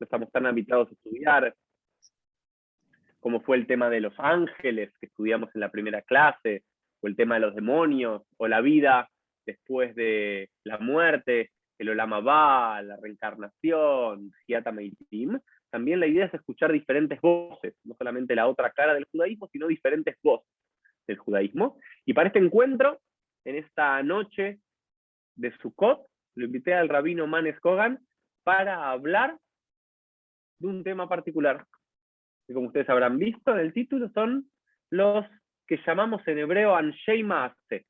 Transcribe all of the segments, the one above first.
no estamos tan habituados a estudiar, como fue el tema de los ángeles que estudiamos en la primera clase, o el tema de los demonios, o la vida después de la muerte, el Olam Abba, la reencarnación, Hiat HaMeitim. También la idea es escuchar diferentes voces, no solamente la otra cara del judaísmo, sino diferentes voces del judaísmo. Y para este encuentro, en esta noche de Sukkot, lo invité al rabino Manes Kogan para hablar de un tema particular, que como ustedes habrán visto en el título, son los que llamamos en hebreo Anshei Maaseh,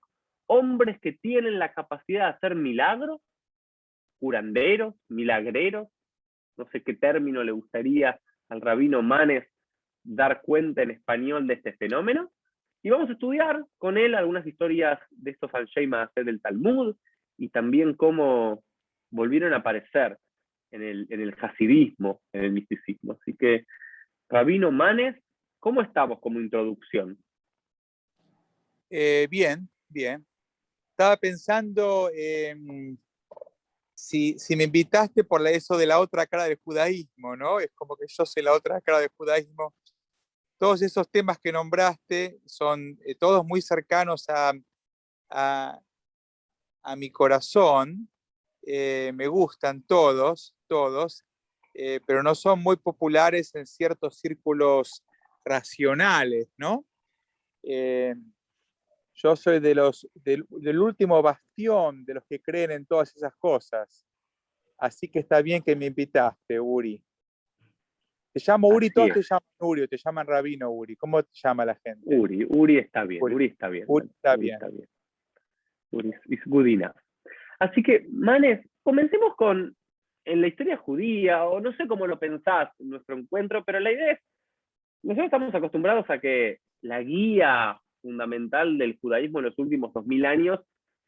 hombres que tienen la capacidad de hacer milagros, curanderos, milagreros, no sé qué término le gustaría al rabino Manes dar cuenta en español de este fenómeno, y vamos a estudiar con él algunas historias de estos Anshei Maaseh del Talmud, y también cómo volvieron a aparecer en el hasidismo, en el misticismo. Así que, rabino Manes, ¿cómo estamos como introducción? Bien, bien. Estaba pensando si me invitaste por eso de la otra cara del judaísmo, ¿no? Es como que yo soy la otra cara del judaísmo. Todos esos temas que nombraste son todos muy cercanos a mi corazón. Me gustan todos, pero no son muy populares en ciertos círculos racionales, ¿no? Yo soy del último bastión de los que creen en todas esas cosas. Así que está bien que me invitaste, Uri. Te llamo Uri, Así todos es. te llaman Uri, o te llaman Rabino Uri. ¿Cómo te llama la gente? Uri está bien, Uri. Uri está bien. Uri está Uri bien. está bien. Uri is good enough. Así que, Manes, comencemos con en la historia judía, o no sé cómo lo pensás en nuestro encuentro, pero la idea es, nosotros estamos acostumbrados a que la guía fundamental del judaísmo en los últimos 2000 años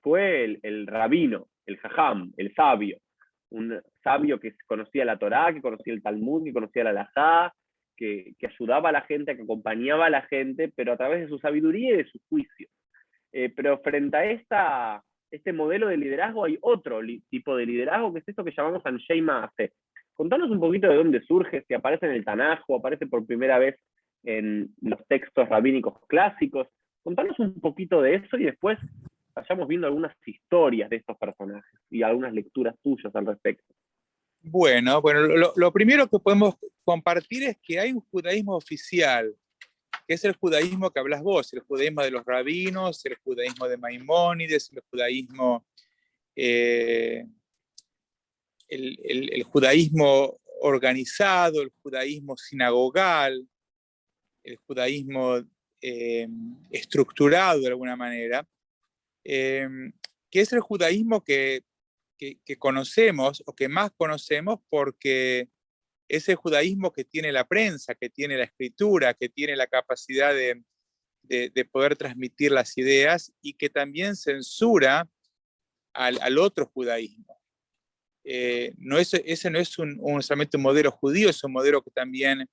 fue el rabino, el jajam, el sabio. Un sabio que conocía la Torá, que conocía el Talmud, que conocía la Halajá, que ayudaba a la gente, que acompañaba a la gente, pero a través de su sabiduría y de su juicio. Pero frente a este modelo de liderazgo hay otro tipo de liderazgo, que es esto que llamamos Anshei Maaseh. Contanos un poquito de dónde surge, si aparece en el Tanaj o aparece por primera vez en los textos rabínicos clásicos. Contanos un poquito de eso y después vayamos viendo algunas historias de estos personajes y algunas lecturas tuyas al respecto. Bueno, lo primero que podemos compartir es que hay un judaísmo oficial, que es el judaísmo que hablas vos, el judaísmo de los rabinos, el judaísmo de Maimónides, el judaísmo, el judaísmo organizado, el judaísmo sinagogal, el judaísmo estructurado de alguna manera, que es el judaísmo que conocemos o que más conocemos porque es el judaísmo que tiene la prensa, que tiene la escritura, que tiene la capacidad de poder transmitir las ideas y que también censura al otro judaísmo. Ese no es solamente un modelo judío, es un modelo que también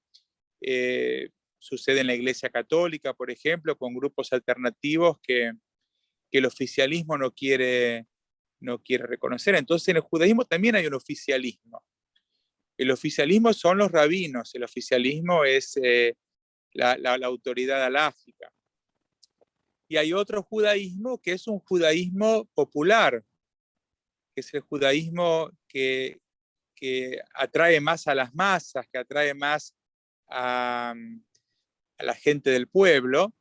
sucede en la Iglesia Católica, por ejemplo, con grupos alternativos que el oficialismo no quiere reconocer. Entonces en el judaísmo también hay un oficialismo. El oficialismo son los rabinos, el oficialismo es la autoridad alágica. Y hay otro judaísmo que es un judaísmo popular, que es el judaísmo que atrae más a las masas, que atrae más a la gente del pueblo,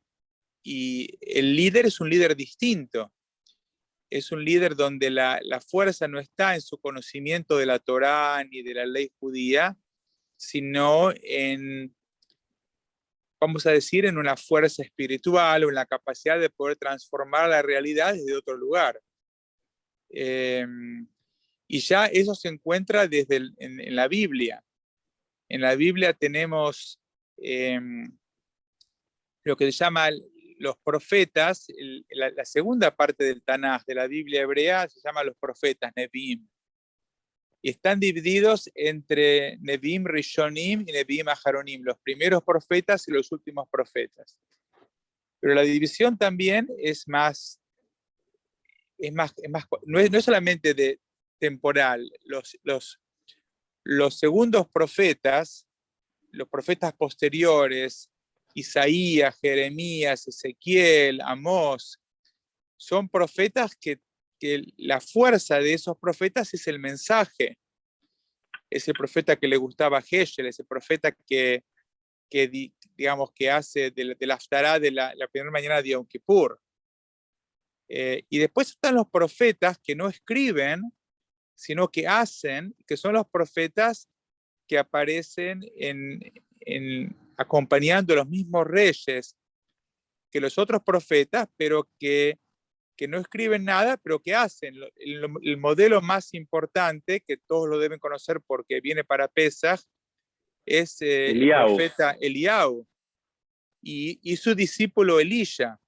y el líder es un líder distinto. Es un líder donde la fuerza no está en su conocimiento de la Torá ni de la ley judía, sino en, vamos a decir, en una fuerza espiritual o en la capacidad de poder transformar la realidad desde otro lugar. Y ya eso se encuentra en la Biblia. En la Biblia tenemos lo que se llama los profetas. La segunda parte del Tanaj, de la Biblia hebrea, se llama los profetas, Nevi'im. Y están divididos entre Nevi'im Rishonim y Nevi'im Aharonim, los primeros profetas y los últimos profetas. Pero la división también no es solamente temporal. los segundos profetas, los profetas posteriores, Isaías, Jeremías, Ezequiel, Amós, son profetas que la fuerza de esos profetas es el mensaje. Ese profeta que le gustaba a Heschel, ese profeta que digamos, que hace de la Haftará de la primera mañana de Yom Kippur. Y después están los profetas que no escriben, sino que hacen, que son los profetas que aparecen acompañando a los mismos reyes que los otros profetas, pero que no escriben nada, pero que hacen. El modelo más importante, que todos lo deben conocer porque viene para Pesaj, es el profeta Eliyahu y su discípulo Elisha,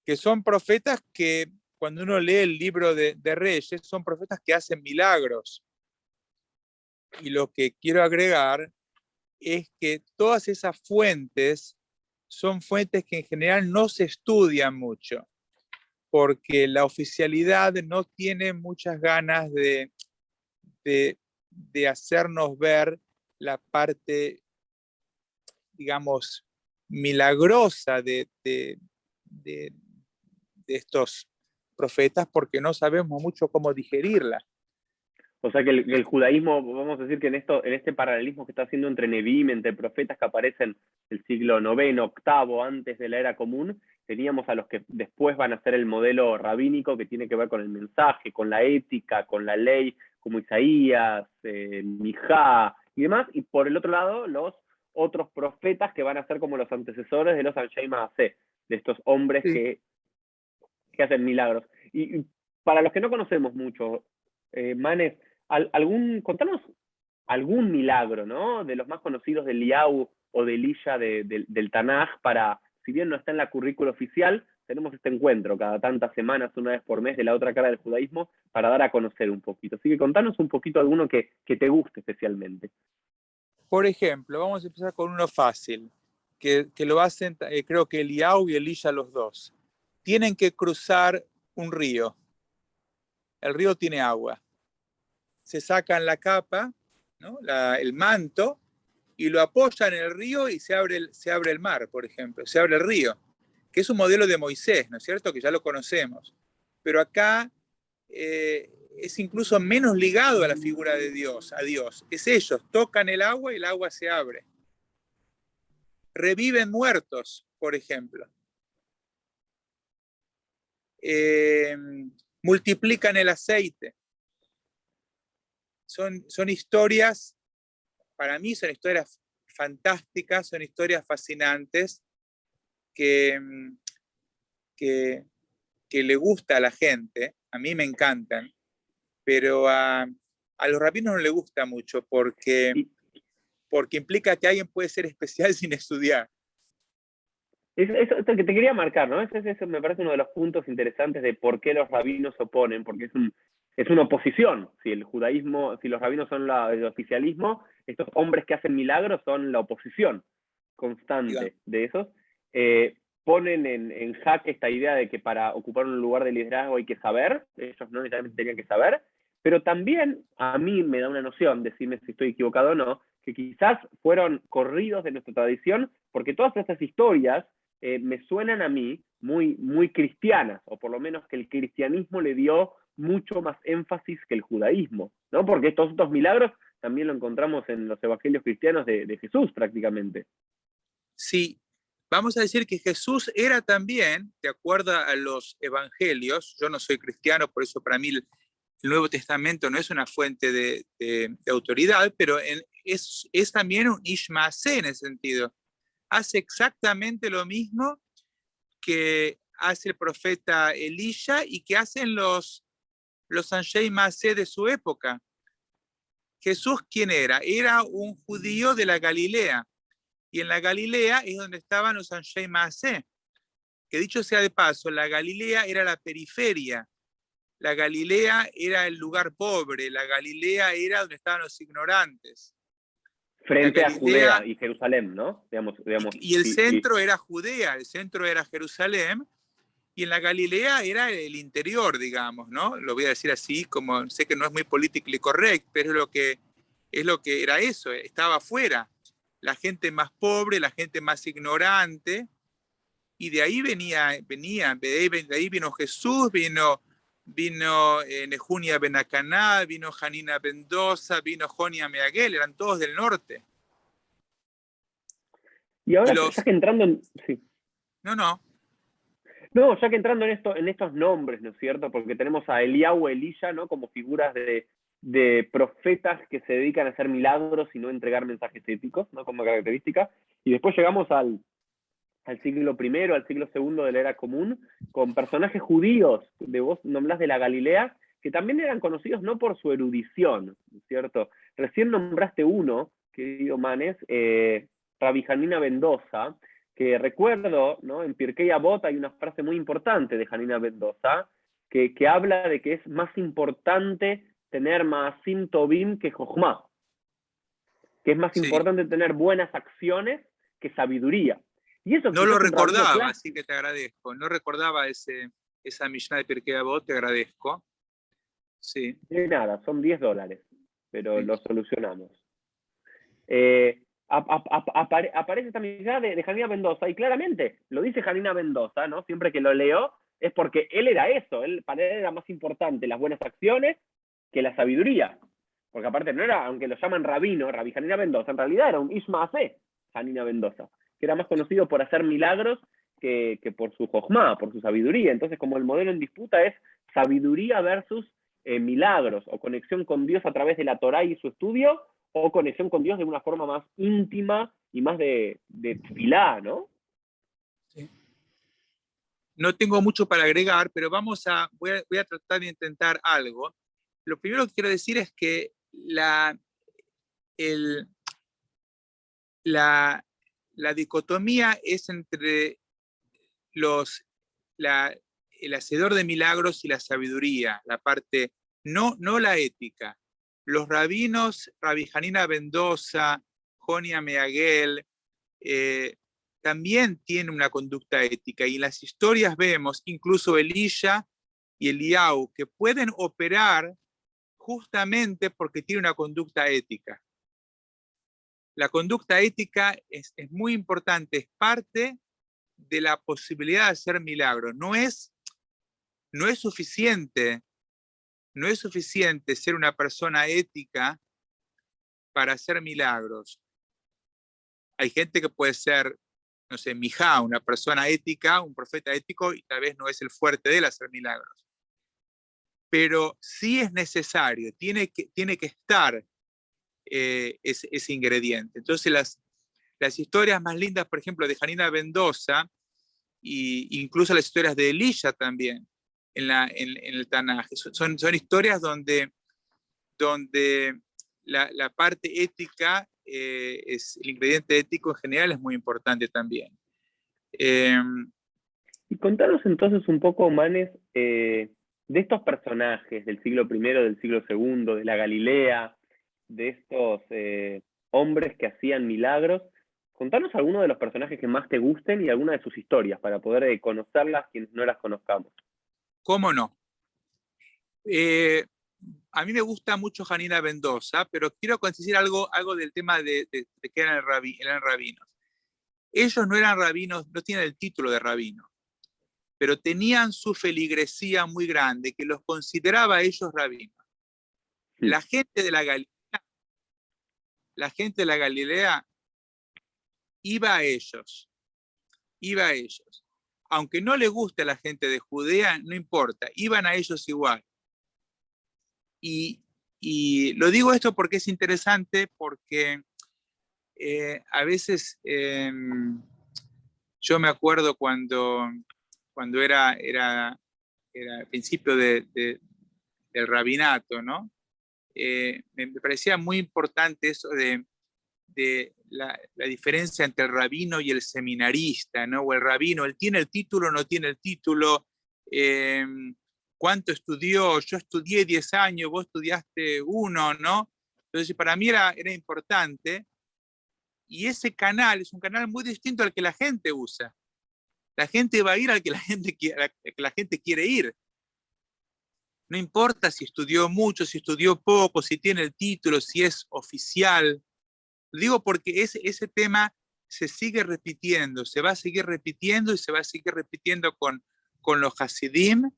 que son profetas que cuando uno lee el libro de Reyes, son profetas que hacen milagros. Y lo que quiero agregar es que todas esas fuentes son fuentes que en general no se estudian mucho, porque la oficialidad no tiene muchas ganas de hacernos ver la parte, digamos, milagrosa de estos profetas, porque no sabemos mucho cómo digerirla. O sea que el judaísmo, vamos a decir que en este paralelismo que está haciendo entre Nevi'im, entre profetas que aparecen el siglo IX, VIII, antes de la era común, teníamos a los que después van a ser el modelo rabínico que tiene que ver con el mensaje, con la ética, con la ley, como Isaías, Mijá y demás, y por el otro lado los otros profetas que van a ser como los antecesores de los Anshei Maaseh, de estos hombres que hacen milagros. Y para los que no conocemos mucho, Manes, contanos algún milagro, ¿no? De los más conocidos de Eliyahu o de Elisha del Tanaj, para, si bien no está en la currícula oficial, tenemos este encuentro cada tantas semanas, una vez por mes, de la otra cara del judaísmo, para dar a conocer un poquito. Así que contanos un poquito alguno que te guste especialmente. Por ejemplo, vamos a empezar con uno fácil, que lo hacen, creo que Eliyahu y Elisha los dos. Tienen que cruzar un río. El río tiene agua. Se sacan la capa, ¿no? El manto, y lo apoyan en el río y se abre el mar, por ejemplo, se abre el río, que es un modelo de Moisés, ¿no es cierto? Que ya lo conocemos. Pero acá es incluso menos ligado a la figura de Dios, a Dios. Es ellos, tocan el agua y el agua se abre. Reviven muertos, por ejemplo. Multiplican el aceite. Son historias, para mí son historias fantásticas, son historias fascinantes que le gusta a la gente, a mí me encantan, pero a los rabinos no les gusta mucho porque implica que alguien puede ser especial sin estudiar. Eso que te quería marcar, ¿no? Eso me parece uno de los puntos interesantes de por qué los rabinos se oponen, porque es una oposición. Si el judaísmo, si los rabinos son el oficialismo, estos hombres que hacen milagros son la oposición constante de esos. Ponen en jaque esta idea de que para ocupar un lugar de liderazgo hay que saber, ellos no necesariamente tenían que saber, pero también a mí me da una noción, decirme si estoy equivocado o no, que quizás fueron corridos de nuestra tradición, porque todas estas historias me suenan a mí muy, muy cristianas, o por lo menos que el cristianismo le dio mucho más énfasis que el judaísmo, ¿no? Porque estos milagros también lo encontramos en los evangelios cristianos de Jesús prácticamente. Sí, vamos a decir que Jesús era también, de acuerdo a los evangelios, yo no soy cristiano, por eso para mí el Nuevo Testamento no es una fuente de autoridad, pero es también un Ish Maaseh en ese sentido. Hace exactamente lo mismo que hace el profeta Elisha y que hacen los Anshei Maaseh de su época. Jesús, ¿quién era? Era un judío de la Galilea. Y en la Galilea es donde estaban los Anshei Maaseh. Que dicho sea de paso, la Galilea era la periferia. La Galilea era el lugar pobre. La Galilea era donde estaban los ignorantes. Frente a Judea y Jerusalén, ¿no? Y el centro era Judea, el centro era Jerusalén, y en la Galilea era el interior, digamos, ¿no? Lo voy a decir así, como sé que no es muy politically correct, pero es es lo que era eso, estaba afuera. La gente más pobre, la gente más ignorante, y de ahí de ahí vino Jesús, vino Nejunia Benacaná, vino Janina Mendoza, vino Jonia Meaguel, eran todos del norte. Y ahora, ya que entrando en... Sí. No, ya que entrando en estos nombres, ¿no es cierto? Porque tenemos a Eliyahu, Elías, ¿no? Como figuras de profetas que se dedican a hacer milagros y no entregar mensajes éticos, ¿no? Como característica. Y después llegamos al siglo I, al siglo II de la era común, con personajes judíos, vos nombrás de la Galilea, que también eran conocidos no por su erudición, ¿no es cierto? Recién nombraste uno, querido Manes, Rabbi Janina Mendoza, que recuerdo, ¿no? En Pirkei Avot hay una frase muy importante de Janina Mendoza, que habla de que es más importante tener Maasim Tovim que Jochma, que es más importante tener buenas acciones que sabiduría. Y eso no lo recordaba, así que te agradezco. No recordaba esa Mishnah de Pirkei Avot, te agradezco. Sí. De nada, son $10, pero lo solucionamos. Aparece esta Mishnah de Janina Mendoza, y claramente lo dice Janina Mendoza, ¿no? Siempre que lo leo, es porque él era eso, para él era más importante las buenas acciones que la sabiduría. Porque aparte no era, aunque lo llaman rabino, Rabbi Janina Mendoza, en realidad era un Ishmaasé, Janina Mendoza, que era más conocido por hacer milagros que por su jochma, por su sabiduría. Entonces, como el modelo en disputa es sabiduría versus milagros, o conexión con Dios a través de la Torá y su estudio, o conexión con Dios de una forma más íntima y más de tefilá, ¿no? Sí. No tengo mucho para agregar, pero voy a tratar de intentar algo. Lo primero que quiero decir es que la dicotomía es entre el hacedor de milagros y la sabiduría, la parte, no la ética. Los rabinos, Rabbi Janina Mendoza, Jonia Meaguel, también tienen una conducta ética, y en las historias vemos incluso Elías y Eliyahu que pueden operar justamente porque tienen una conducta ética. La conducta ética es muy importante, es parte de la posibilidad de hacer milagros. No es suficiente ser una persona ética para hacer milagros. Hay gente que puede ser, no sé, Mijá, una persona ética, un profeta ético, y tal vez no es el fuerte de él hacer milagros. Pero sí es necesario, tiene que estar ese ingrediente. Entonces las historias más lindas, por ejemplo, de Janina Mendoza, e incluso las historias de Elías también, en el Tanaj, son historias donde la parte ética, el ingrediente ético en general es muy importante también. Y contanos entonces un poco, Manes, de estos personajes del siglo I, del siglo II, de la Galilea, de estos hombres que hacían milagros. Contanos algunos de los personajes que más te gusten y alguna de sus historias para poder conocerlas quienes no las conozcamos. ¿Cómo no? A mí me gusta mucho Janina Mendoza, pero quiero decir algo del tema de que eran rabinos. Ellos no eran rabinos, no tienen el título de rabino, pero tenían su feligresía muy grande que los consideraba a ellos rabinos. Sí. La gente de la Galilea iba a ellos. Aunque no le guste a la gente de Judea, no importa, iban a ellos igual. Y lo digo esto porque es interesante, porque a veces yo me acuerdo cuando era al principio del rabinato, ¿no? Me parecía muy importante eso de la diferencia entre el rabino y el seminarista, ¿no? O el rabino, él tiene el título o no tiene el título, cuánto estudió, yo estudié 10 años, vos estudiaste 1, ¿no? Entonces para mí era importante, y ese canal es un canal muy distinto al que la gente usa. La gente va a ir al que la gente quiere ir. No importa si estudió mucho, si estudió poco, si tiene el título, si es oficial. Lo digo porque ese tema se sigue repitiendo, se va a seguir repitiendo y se va a seguir repitiendo con los Hasidim,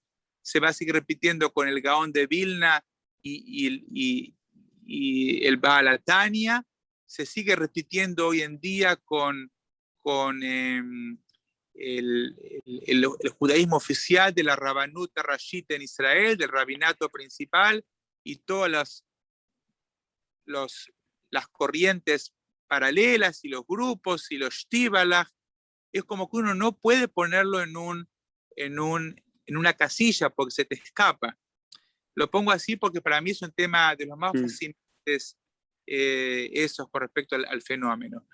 se va a seguir repitiendo con el Gaón de Vilna y el Baal HaTanya, se sigue repitiendo hoy en día con el judaísmo oficial de la Rabbanut Rashit en Israel, del rabinato principal y todas las corrientes paralelas y los grupos y los shtibalach. Es como que uno no puede ponerlo en una casilla porque se te escapa. Lo pongo así porque para mí es un tema de los más fascinantes, esos con respecto al fenómeno.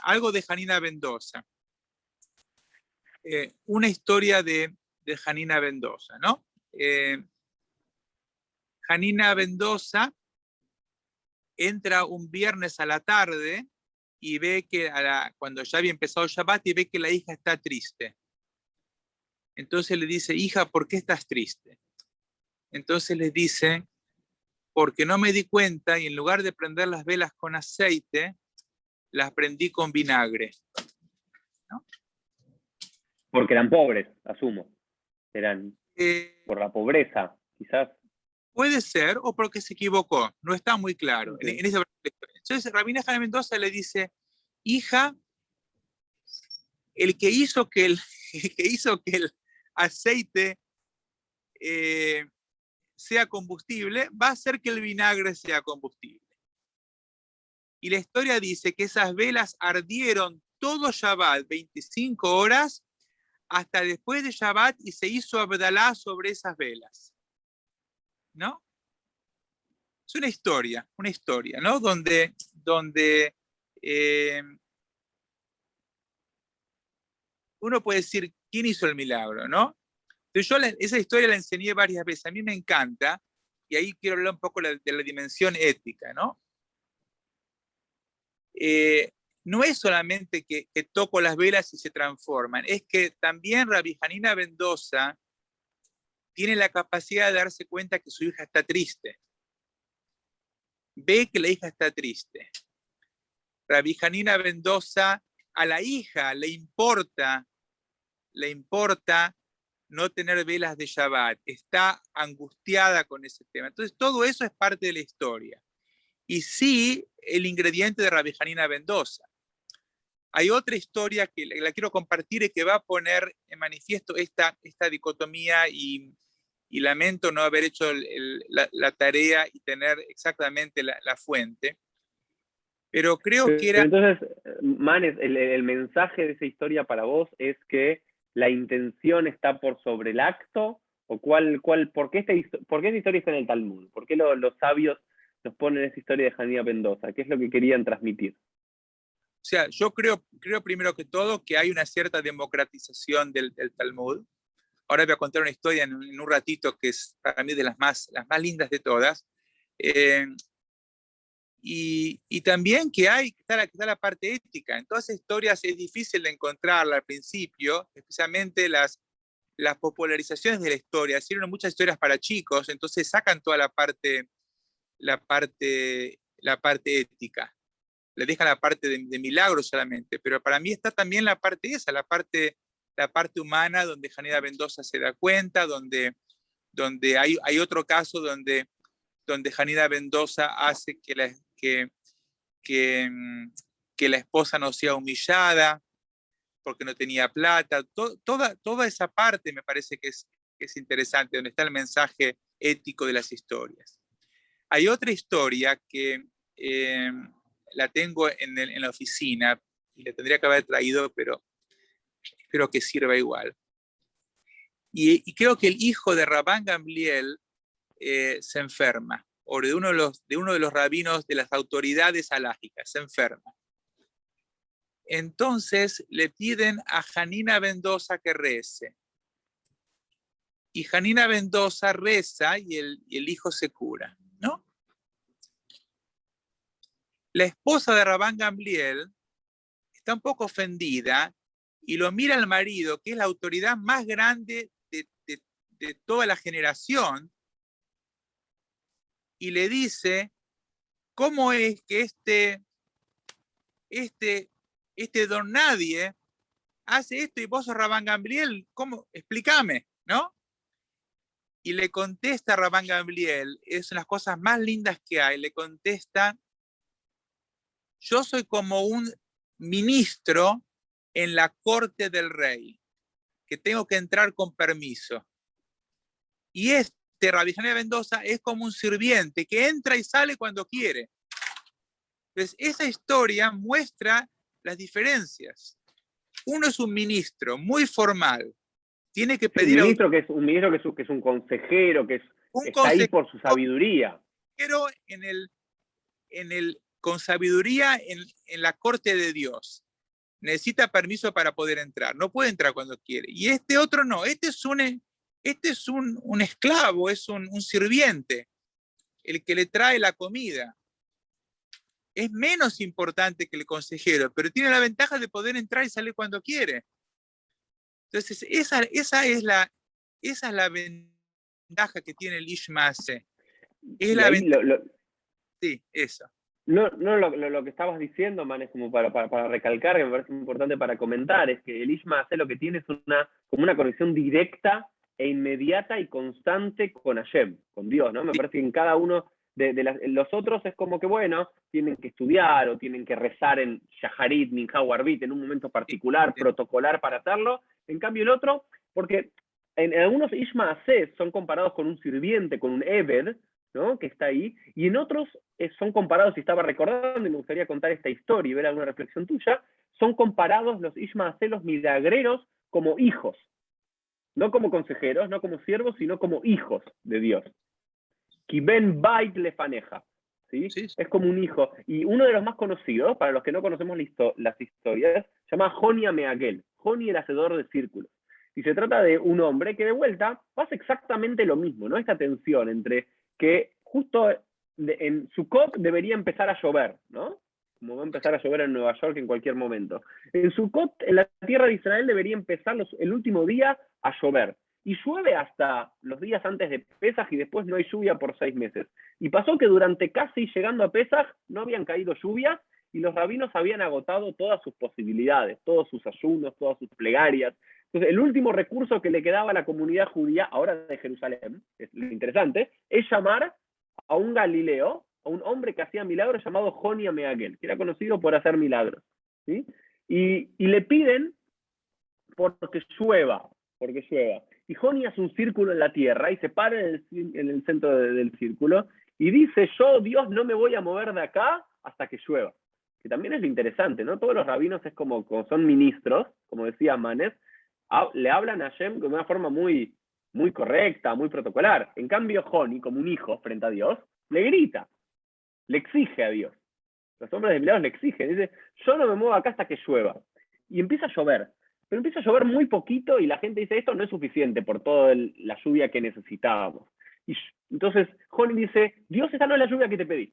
Algo de Janina Mendoza. Una historia de Janina Mendoza, ¿no? Janina Mendoza entra un viernes a la tarde y ve que cuando ya había empezado Shabbat, y ve que la hija está triste. Entonces le dice, hija, ¿por qué estás triste? Entonces le dice, porque no me di cuenta y en lugar de prender las velas con aceite, las prendí con vinagre. ¿No? Porque eran pobres, asumo. Eran por la pobreza, quizás. Puede ser, o porque se equivocó. No está muy claro. Okay. Entonces, Rabina Jana Mendoza le dice, hija, el que hizo que el aceite sea combustible, va a hacer que el vinagre sea combustible. Y la historia dice que esas velas ardieron todo Shabbat, 25 horas, hasta después de Shabbat, y se hizo Abdalá sobre esas velas. ¿No? Es una historia, ¿no? Donde uno puede decir, ¿quién hizo el milagro, no? Entonces yo esa historia la enseñé varias veces, a mí me encanta, y ahí quiero hablar un poco de la dimensión ética, ¿no? No es solamente que toco las velas y se transforman, es que también Rabbi Janina Mendoza tiene la capacidad de darse cuenta que su hija está triste. Ve que la hija está triste. Rabbi Janina Mendoza, a la hija le importa no tener velas de Shabbat, está angustiada con ese tema. Entonces todo eso es parte de la historia. Y sí, el ingrediente de Rabbi Janina Mendoza. Hay otra historia que la quiero compartir y que va a poner en manifiesto esta dicotomía, y lamento no haber hecho la tarea y tener exactamente la fuente. Pero creo que era... Entonces, Manes, el mensaje de esa historia para vos es que la intención está por sobre el acto, o ¿por qué esta historia está en el Talmud? ¿Por qué los sabios nos ponen esa historia de Janina Mendoza? ¿Qué es lo que querían transmitir? O sea, yo creo primero que todo que hay una cierta democratización del Talmud. Ahora voy a contar una historia en un ratito que es para mí de las más lindas de todas. Y también que está la parte ética. En todas esas historias es difícil de encontrarla al principio, especialmente las popularizaciones de la historia. Hicieron muchas historias para chicos, entonces sacan toda la parte ética. Le dejan la parte de milagros solamente, pero para mí está también la parte esa, la parte humana, donde Janina Mendoza se da cuenta, donde hay otro caso donde Janina Mendoza hace que la esposa no sea humillada porque no tenía plata. Toda esa parte me parece que es interesante, donde está el mensaje ético de las historias. Hay otra historia que la tengo en la oficina y la tendría que haber traído, pero espero que sirva igual. Y creo que el hijo de Rabban Gamliel se enferma, o de uno de los rabinos de las autoridades halágicas, se enferma. Entonces le piden a Janina Mendoza que rece. Y Janina Mendoza reza y el hijo se cura, ¿no? La esposa de Rabban Gamliel está un poco ofendida y lo mira al marido, que es la autoridad más grande toda la generación y le dice, ¿cómo es que este don nadie hace esto y vos sos Rabban Gamliel? ¿Cómo? Explícame, ¿no? Y le contesta Rabban Gamliel, es una de las cosas más lindas que hay, le contesta, yo soy como un ministro en la corte del rey, que tengo que entrar con permiso. Y Rabbi Hanina ben Dosa es como un sirviente que entra y sale cuando quiere. Entonces, esa historia muestra las diferencias. Uno es un ministro muy formal, tiene que pedir un ministro que es un consejero, que está ahí por su sabiduría. Pero con sabiduría en la corte de Dios. Necesita permiso para poder entrar. No puede entrar cuando quiere. Y este otro no. Este es un esclavo, es un sirviente, el que le trae la comida. Es menos importante que el consejero, pero tiene la ventaja de poder entrar y salir cuando quiere. Entonces, esa es la ventaja que tiene el Ish Maaseh. Es la ventaja. Sí, eso. No, lo que estabas diciendo, man, es como para recalcar, que me parece importante para comentar, es que el Ish Maaseh lo que tiene es como una conexión directa e inmediata y constante con Hashem, con Dios, ¿no? Me parece que en cada uno los otros es como que, bueno, tienen que estudiar o tienen que rezar en Shaharit, Minha o Arbit en un momento particular, protocolar para hacerlo. En cambio el otro, porque en algunos Ish Maaseh son comparados con un sirviente, con un Eved, ¿no? Que está ahí, y en otros son comparados, y estaba recordando, y me gustaría contar esta historia y ver alguna reflexión tuya, son comparados los Ish Maaseh, los milagreros, como hijos, no como consejeros, no como siervos, sino como hijos de Dios. Ki ben bait lefaneja, ¿sí? Sí. Es como un hijo. Y uno de los más conocidos, para los que no conocemos las historias, se llama Joni Ameagel, Joni el hacedor de círculos. Y se trata de un hombre que de vuelta pasa exactamente lo mismo, ¿no? Esta tensión entre que justo en Sukkot debería empezar a llover, ¿no? Como va a empezar a llover en Nueva York en cualquier momento. En Sukkot, en la tierra de Israel, debería empezar el último día a llover. Y llueve hasta los días antes de Pesaj y después no hay lluvia por 6 meses. Y pasó que durante casi llegando a Pesaj no habían caído lluvias y los rabinos habían agotado todas sus posibilidades, todos sus ayunos, todas sus plegarias. Entonces, el último recurso que le quedaba a la comunidad judía, ahora de Jerusalén, es lo interesante, es llamar a un Galileo, a un hombre que hacía milagros llamado Joni Ameagel, que era conocido por hacer milagros. ¿Sí? Y le piden porque llueva. Y Joni hace un círculo en la tierra y se para en el centro del círculo y dice, yo, Dios, no me voy a mover de acá hasta que llueva. Que también es lo interesante, ¿no? Todos los rabinos es como son ministros, como decía Manes, le hablan a Hashem de una forma muy, muy correcta, muy protocolar. En cambio, Joni, como un hijo frente a Dios, le grita, le exige a Dios. Los hombres de milagros le exigen, dice, yo no me muevo acá hasta que llueva. Y empieza a llover. Pero empieza a llover muy poquito y la gente dice, esto no es suficiente por toda la lluvia que necesitábamos. Y entonces Joni dice, Dios, esa no es la lluvia que te pedí.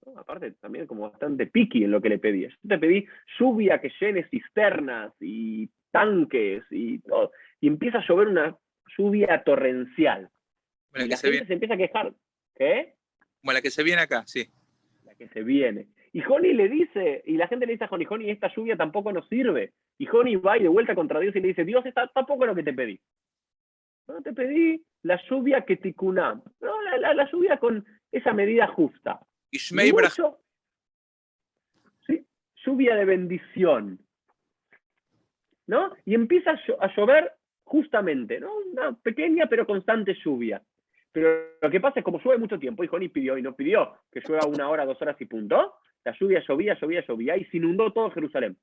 ¿No? Aparte, también como bastante picky en lo que le pedí. Yo te pedí lluvia que llene cisternas y tanques y todo. Y empieza a llover una lluvia torrencial. Bueno, y la gente se empieza a quejar. ¿Qué? Como la que se viene acá, sí. La que se viene. Y Joni le dice, y la gente le dice a Joni, esta lluvia tampoco nos sirve. Y Joni va y de vuelta contra Dios y le dice, Dios, esta tampoco es lo que te pedí. No te pedí la lluvia que tikunam, no, la lluvia con esa medida justa. Y ¿Sí? Lluvia de bendición. ¿No? Y empieza a llover justamente, ¿no? Una pequeña pero constante lluvia. Pero lo que pasa es como llueve mucho tiempo, y Joni pidió y no pidió que llueva 1 hora, 2 horas y punto. La lluvia llovía y se inundó todo Jerusalén.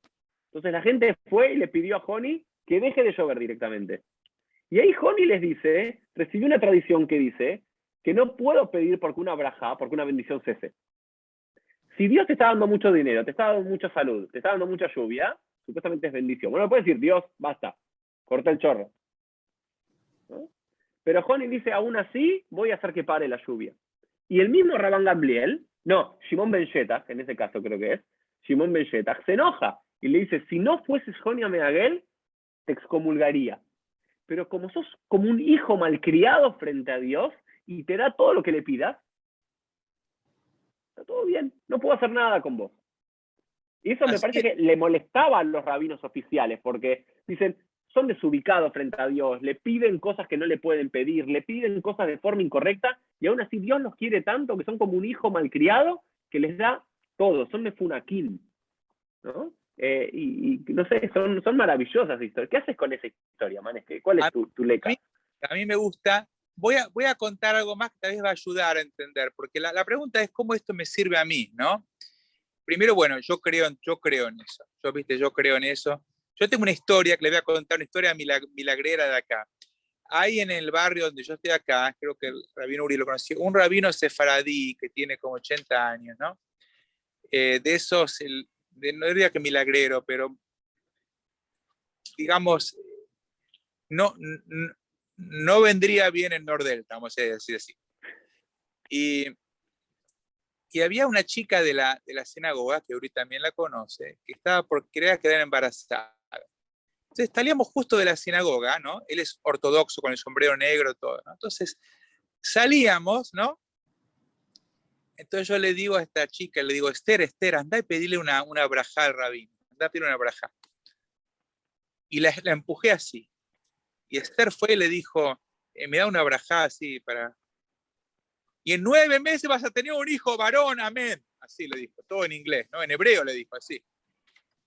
Entonces la gente fue y le pidió a Joni que deje de llover directamente. Y ahí Joni les dice, recibió una tradición que dice que no puedo pedir porque una braja, porque una bendición cese. Si Dios te está dando mucho dinero, te está dando mucha salud, te está dando mucha lluvia, supuestamente es bendición. Bueno, puede decir, Dios, basta, corta el chorro. ¿No? Pero Joni dice, aún así, voy a hacer que pare la lluvia. Y el mismo Rabban Gamliel, no, Shimon ben Shetach, en ese caso creo que es, Shimon ben Shetach, se enoja y le dice, si no fueses Joni Ameagel, te excomulgaría. pero como sos como un hijo malcriado frente a Dios y te da todo lo que le pidas, está todo bien, no puedo hacer nada con vos. Y eso me Así parece es. que le molestaba a los rabinos oficiales, porque dicen, son desubicados frente a Dios, le piden cosas que no le pueden pedir, le piden cosas de forma incorrecta, y aún así Dios los quiere tanto que son como un hijo malcriado que les da todo, son mefunakim, ¿no? No sé, son maravillosas historias. ¿Qué haces con esa historia, Manes? ¿Cuál A es tu leca? mí, a mí me gusta. Voy a contar algo más que tal vez va a ayudar a entender, porque la pregunta es cómo esto me sirve a mí, ¿no? Primero, bueno, yo creo en eso. Yo creo en eso. Yo tengo una historia que le voy a contar, una historia milagrera de acá. Hay en el barrio donde yo estoy acá, creo que el rabino Uri lo conoció, un rabino sefaradí que tiene como 80 años, ¿no? De esos, no diría que milagrero, pero digamos, no, no vendría bien en Nordelta, vamos a decir así. Y, y había una chica de la sinagoga, que Uri también la conoce, que estaba por querer quedar embarazada. Entonces salíamos justo de la sinagoga, ¿no? Él es ortodoxo con el sombrero negro, todo, ¿no? Entonces salíamos, ¿no? Entonces yo le digo a esta chica, le digo, Esther, anda y pedirle una brajá al rabino, anda a pedirle una brajá. Y la empujé así. Y Esther fue y le dijo, me da una brajá así para... Y en 9 meses vas a tener un hijo varón, amén. Así le dijo, todo en inglés, ¿no? En hebreo le dijo así.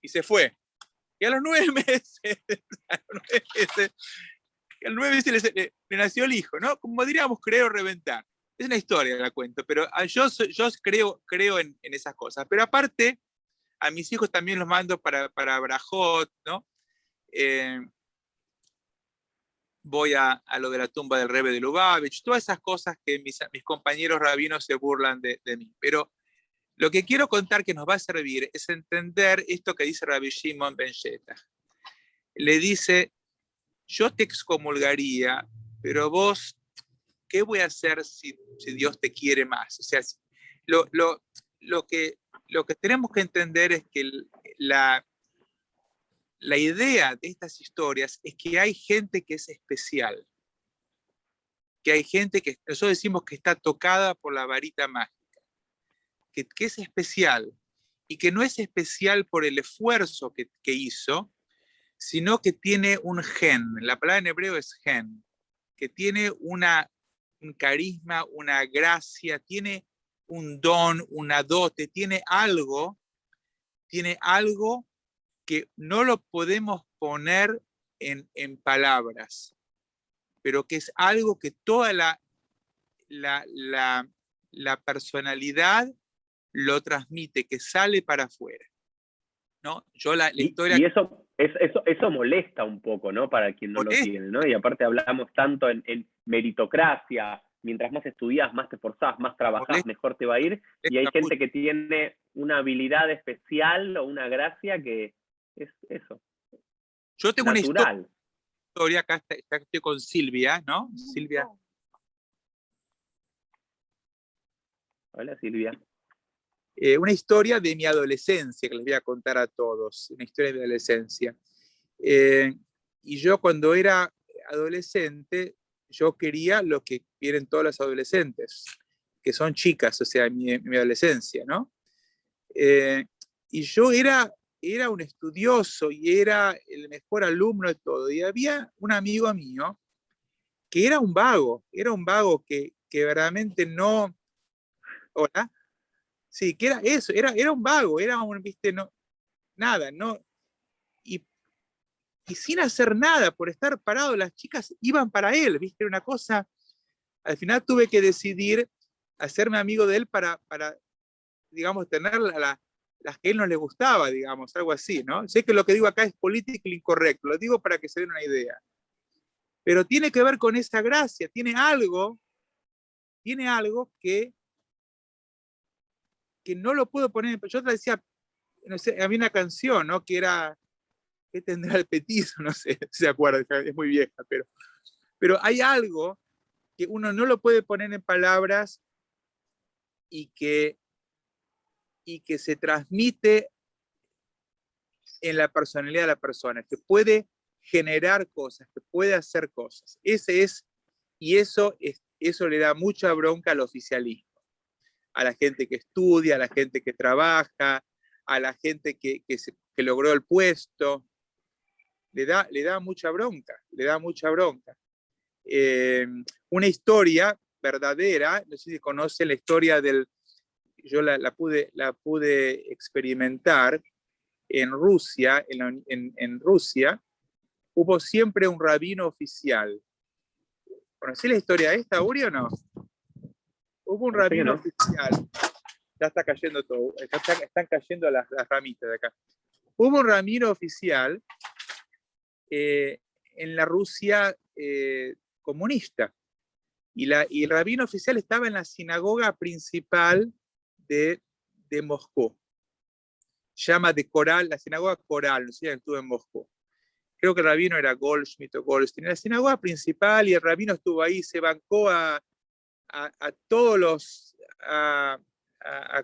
Y se fue. Y a los 9 meses, a los 9 meses, al 9 meses le nació el hijo, ¿no? Como diríamos, creo reventar. Es una historia, la cuento, pero yo creo en esas cosas. Pero aparte, a mis hijos también los mando para Brajot, ¿no? Eh, voy a lo de la tumba del Rebbe de Lubavitch, todas esas cosas que mis compañeros rabinos se burlan de mí. Pero lo que quiero contar que nos va a servir es entender esto que dice Rabbi Shimon Ben Shetach. Le dice, yo te excomulgaría, pero vos, ¿qué voy a hacer si Dios te quiere más? O sea, lo, lo, lo que tenemos que entender es que la idea de estas historias es que hay gente que es especial, que hay gente que nosotros decimos que está tocada por la varita mágica, que es especial y que no es especial por el esfuerzo que hizo, sino que tiene un gen, la palabra en hebreo es gen, que tiene un carisma, una gracia, tiene un don, una dote, tiene algo que no lo podemos poner en palabras, pero que es algo que toda la, la, la personalidad lo transmite, que sale para afuera, ¿no? Yo la historia Y eso molesta un poco, ¿no? Para quien no lo molesta, tiene, ¿no? Y aparte hablamos tanto en meritocracia, mientras más estudias, más te esforzás, más trabajás, molesta, mejor te va a ir, y hay molesta mucho. gente que tiene una habilidad especial o una gracia que es eso, Yo tengo una natural. historia acá estoy con Silvia, ¿no? Silvia. Hola, Silvia. Una historia de mi adolescencia que les voy a contar a todos, una historia de mi adolescencia. Y yo cuando era adolescente, yo quería lo que quieren todos los adolescentes, que son chicas, o sea, mi adolescencia, ¿no? Eh, y yo era un estudioso y era el mejor alumno de todo. Y había un amigo mío que era un vago que verdaderamente no... Hola. Sí, que era eso, era un vago, era un, viste, no, nada, no. Y, y sin hacer nada, por estar parado, las chicas iban para él, viste, era una cosa. Al final tuve que decidir hacerme amigo de él para digamos, tener las que a él no le gustaba, digamos, algo así, ¿no? Sé que lo que digo acá es políticamente incorrecto, lo digo para que se den una idea. Pero tiene que ver con esa gracia, tiene algo que no lo puedo poner. Yo te decía, no sé, había una canción, ¿no? Que era, ¿qué tendrá el petizo? No sé si se acuerda, es muy vieja, pero hay algo que uno no lo puede poner en palabras y que se transmite en la personalidad de la persona, que puede generar cosas, que puede hacer cosas. Eso le da mucha bronca al oficialismo, a la gente que estudia, a la gente que trabaja, a la gente que logró el puesto. Le da mucha bronca, le da mucha bronca. Una historia verdadera, no sé si conocen la historia yo la pude experimentar en Rusia, en Rusia, hubo siempre un rabino oficial. ¿Conocés la historia esta, Uri, o no? Hubo un rabino oficial. Ya está cayendo todo, están cayendo las ramitas de acá. Hubo un rabino oficial en la Rusia comunista. Y el rabino oficial estaba en la sinagoga principal de Moscú. Se llama de Coral, la sinagoga Coral, no sé si estuvo en Moscú. Creo que el rabino era Goldschmidt o Goldstein. En la sinagoga principal, y el rabino estuvo ahí, se bancó a todos los, a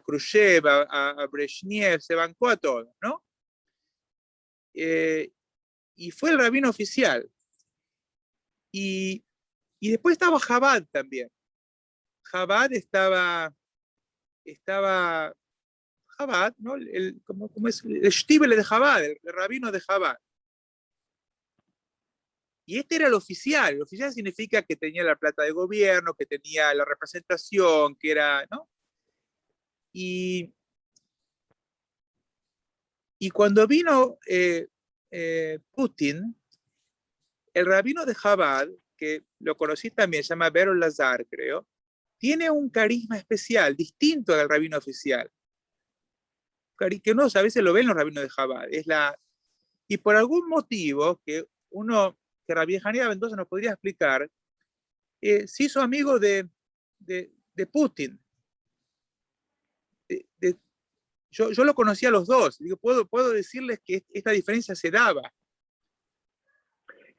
Khrushchev, a Brezhnev, se bancó a todos, ¿no? Y fue el rabino oficial. Y después estaba Chabad también. Chabad estaba Chabad, ¿no? ¿Cómo es? El Shtibele de Chabad, el rabino de Chabad. Y este era el oficial. El oficial significa que tenía la plata de gobierno, que tenía la representación, que era, ¿no? Y cuando vino Putin, el rabino de Chabad, que lo conocí también, se llama Berol Lazar, creo, tiene un carisma especial, distinto al rabino oficial. Que uno a veces lo ve en los rabinos de Chabad. Y por algún motivo que Rabbi Hanina Mendoza nos podría explicar, se hizo amigo de Putin. Yo lo conocía a los dos. Digo, puedo decirles que esta diferencia se daba.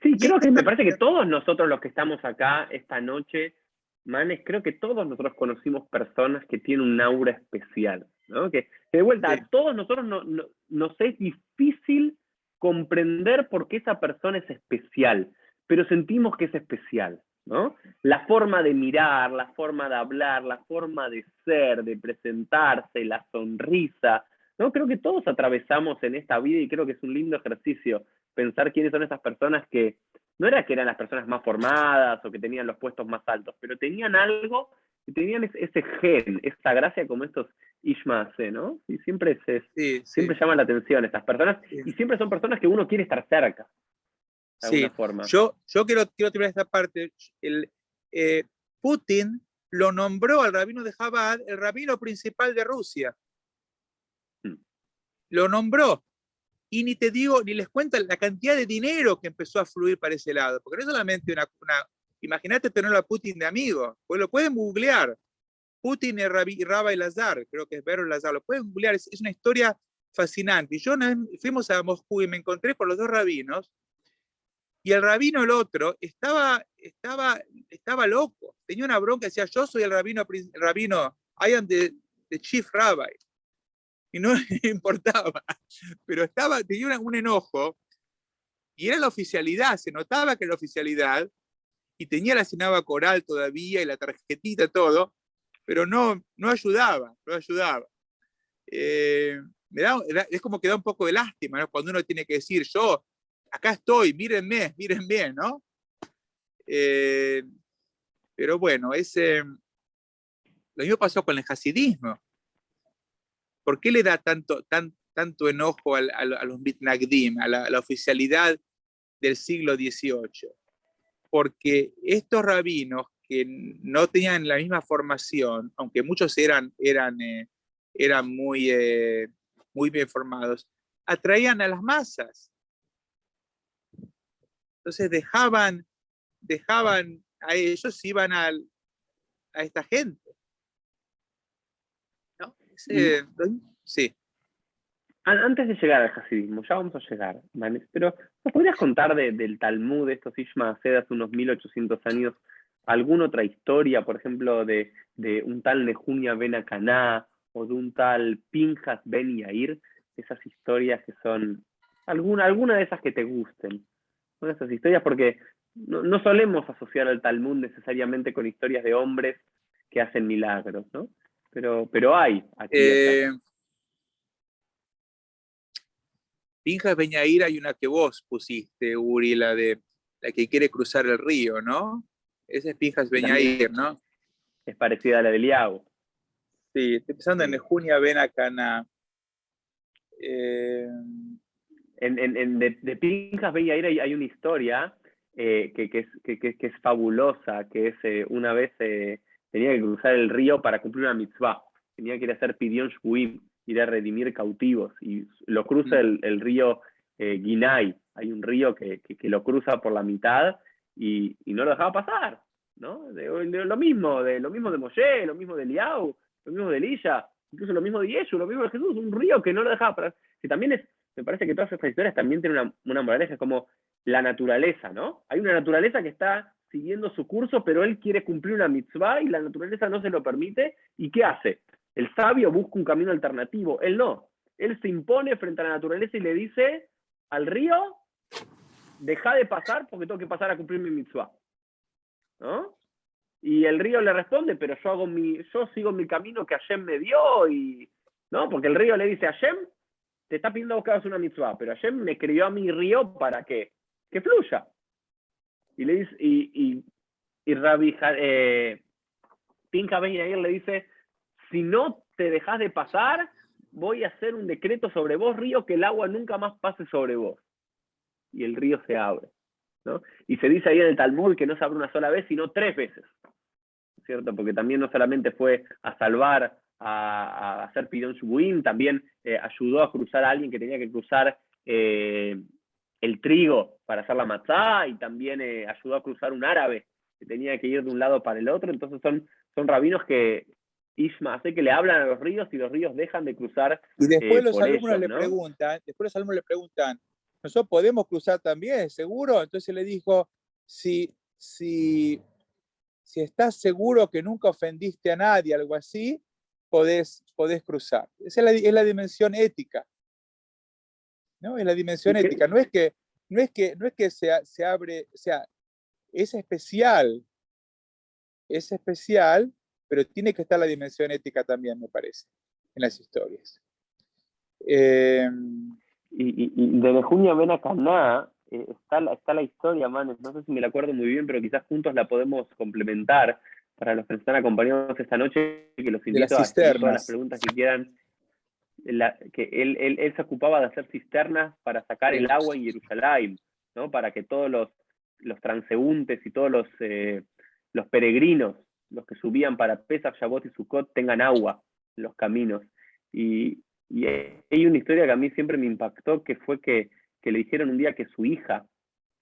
Sí, creo que me parece que todos nosotros los que estamos acá esta noche, Manes, creo que todos nosotros conocimos personas que tienen un aura especial, ¿no? Que de vuelta, sí, a todos nosotros nos es difícil comprender por qué esa persona es especial, pero sentimos que es especial, ¿no? La forma de mirar, la forma de hablar, la forma de ser, de presentarse, la sonrisa, ¿no? Creo que todos atravesamos en esta vida y creo que es un lindo ejercicio pensar quiénes son esas personas que no era que eran las personas más formadas o que tenían los puestos más altos, pero tenían algo, y tenían ese gen, esa gracia como estos Ishmael, ¿no? Y siempre siempre llaman la atención estas personas, y siempre son personas que uno quiere estar cerca, de alguna forma. Yo quiero terminar esta parte. Putin lo nombró al rabino de Chabad el rabino principal de Rusia. Lo nombró. Y ni te digo, ni les cuento la cantidad de dinero que empezó a fluir para ese lado. Porque no es solamente imagínate tenerlo a Putin de amigo, pues lo pueden googlear. Putin y Rabbi Lazar, creo que es Berol Lazar, lo pueden googlear, es una historia fascinante. Y yo fuimos a Moscú y me encontré con los dos rabinos, y el rabino, el otro, estaba loco, tenía una bronca, decía, yo soy el rabino, I am the chief rabbi. Y no le importaba, pero tenía un enojo, y era la oficialidad, se notaba que era la oficialidad, y tenía la sinagoga coral todavía, y la tarjetita, todo, pero no ayudaba. Es como que da un poco de lástima, ¿no? Cuando uno tiene que decir, yo, acá estoy, mírenme, ¿no? Pero bueno, lo mismo pasó con el hasidismo. ¿Por qué le da tanto enojo a los mitnagdim, a la oficialidad del siglo XVIII? Porque estos rabinos que no tenían la misma formación, aunque muchos eran muy bien formados, atraían a las masas. Entonces dejaban a ellos, iban a esta gente. ¿No? Sí. Antes de llegar al hasidismo, ya vamos a llegar, ¿vale? Pero ¿nos podrías contar del Talmud, de estos Ishmael hace unos 1800 años, alguna otra historia, por ejemplo, de un tal Nehunia ben Akaná o de un tal Pinjas ben Yair? Esas historias que son, alguna de esas que te gusten, son esas historias, porque no solemos asociar al Talmud necesariamente con historias de hombres que hacen milagros, ¿no? Pero hay aquí y allá. Pinjas Ben Yair hay una que vos pusiste, Uri, la de la que quiere cruzar el río, ¿no? Esa es Pinjas Ben Yair, También ¿no? es parecida a la del Iago. Sí, estoy pensando en Sí. Nejunia Ben Acana. De Pinjas Ben Yair hay una historia que es fabulosa, que es una vez tenía que cruzar el río para cumplir una mitzvah. Tenía que ir a hacer Pidyon Shvuim, ir a redimir cautivos. Y lo cruza el río Guinay. Hay un río que lo cruza por la mitad y no lo dejaba pasar, ¿no? Lo mismo de Moshe, lo mismo de Eliau, lo mismo de Elías, incluso lo mismo de Yeshu, lo mismo de Jesús. Un río que no lo dejaba pasar. Que también me parece que todas estas historias también tienen una moraleja, es como la naturaleza, ¿no? Hay una naturaleza que está siguiendo su curso, pero él quiere cumplir una mitzvah y la naturaleza no se lo permite. ¿Y qué hace? El sabio busca un camino alternativo, él no. Él se impone frente a la naturaleza y le dice al río, deja de pasar porque tengo que pasar a cumplir mi mitzvah, ¿no? Y el río le responde, pero yo sigo mi camino que Hashem me dio, y ¿no? Porque el río le dice a Hashem, te está pidiendo que hagas una mitzvah, pero Hashem me crió a mi río para que fluya. Y le dice, y Rabbi Pinja Ben Yair le dice, si no te dejas de pasar, voy a hacer un decreto sobre vos, río, que el agua nunca más pase sobre vos. Y el río se abre, ¿no? Y se dice ahí en el Talmud que no se abre una sola vez, sino 3 veces, ¿cierto? Porque también no solamente fue a salvar, a hacer Pidyon Shvuim, también ayudó a cruzar a alguien que tenía que cruzar el trigo para hacer la matzá, y también ayudó a cruzar un árabe que tenía que ir de un lado para el otro. Entonces son rabinos que Ishma hace que le hablan a los ríos y los ríos dejan de cruzar Y después los por alumnos ellos, le ¿no? preguntan, ¿nosotros podemos cruzar también, seguro? Entonces le dijo, si estás seguro que nunca ofendiste a nadie, algo así, podés cruzar. Esa es la dimensión ética, ¿no? Es la dimensión ética. No es que se abre, o sea, es especial, pero tiene que estar la dimensión ética también, me parece, en las historias. Y de Nejunia Ben Caná está la historia, man. No sé si me la acuerdo muy bien, pero quizás juntos la podemos complementar para los que nos están acompañándonos esta noche, que los De las invito a escribir todas las cisternas. preguntas que quieran. Que él se ocupaba de hacer cisternas para sacar el agua en Jerusalén, ¿no? Para que todos los transeúntes y todos los peregrinos, los que subían para Pesach, Shavuot y Sukkot, tengan agua en los caminos. Y hay una historia que a mí siempre me impactó, que fue que le dijeron un día que su hija,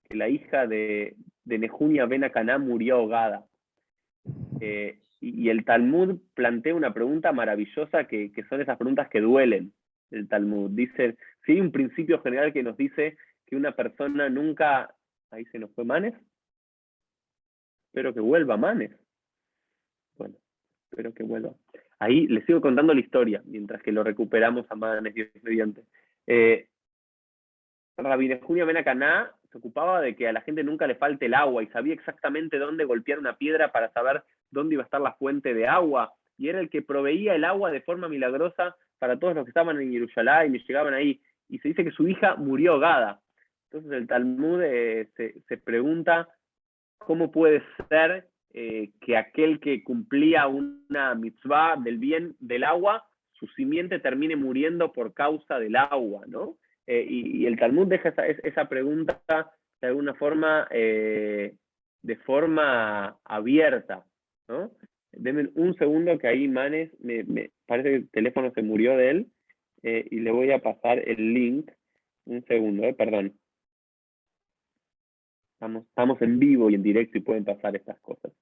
que la hija de Nejunia Ben Caná murió ahogada. Y el Talmud plantea una pregunta maravillosa, que son esas preguntas que duelen. El Talmud dice, si hay un principio general que nos dice que una persona nunca, ahí se nos fue Manes, espero que vuelva Manes. Bueno, espero que vuelva. Ahí les sigo contando la historia, mientras que lo recuperamos a Manes, Dios mediante. Rabbi Nejunia Ben Caná se ocupaba de que a la gente nunca le falte el agua, y sabía exactamente dónde golpear una piedra para saber dónde iba a estar la fuente de agua, y era el que proveía el agua de forma milagrosa para todos los que estaban en Jerusalén y llegaban ahí. Y se dice que su hija murió ahogada. Entonces el Talmud se pregunta cómo puede ser que aquel que cumplía una mitzvah del bien del agua, su simiente termine muriendo por causa del agua, ¿no? Y el Talmud deja esa pregunta de alguna forma, de forma abierta, ¿no? Denme un segundo, que ahí Manes, me parece que el teléfono se murió de él, y le voy a pasar el link. Un segundo, perdón. Estamos en vivo y en directo y pueden pasar estas cosas.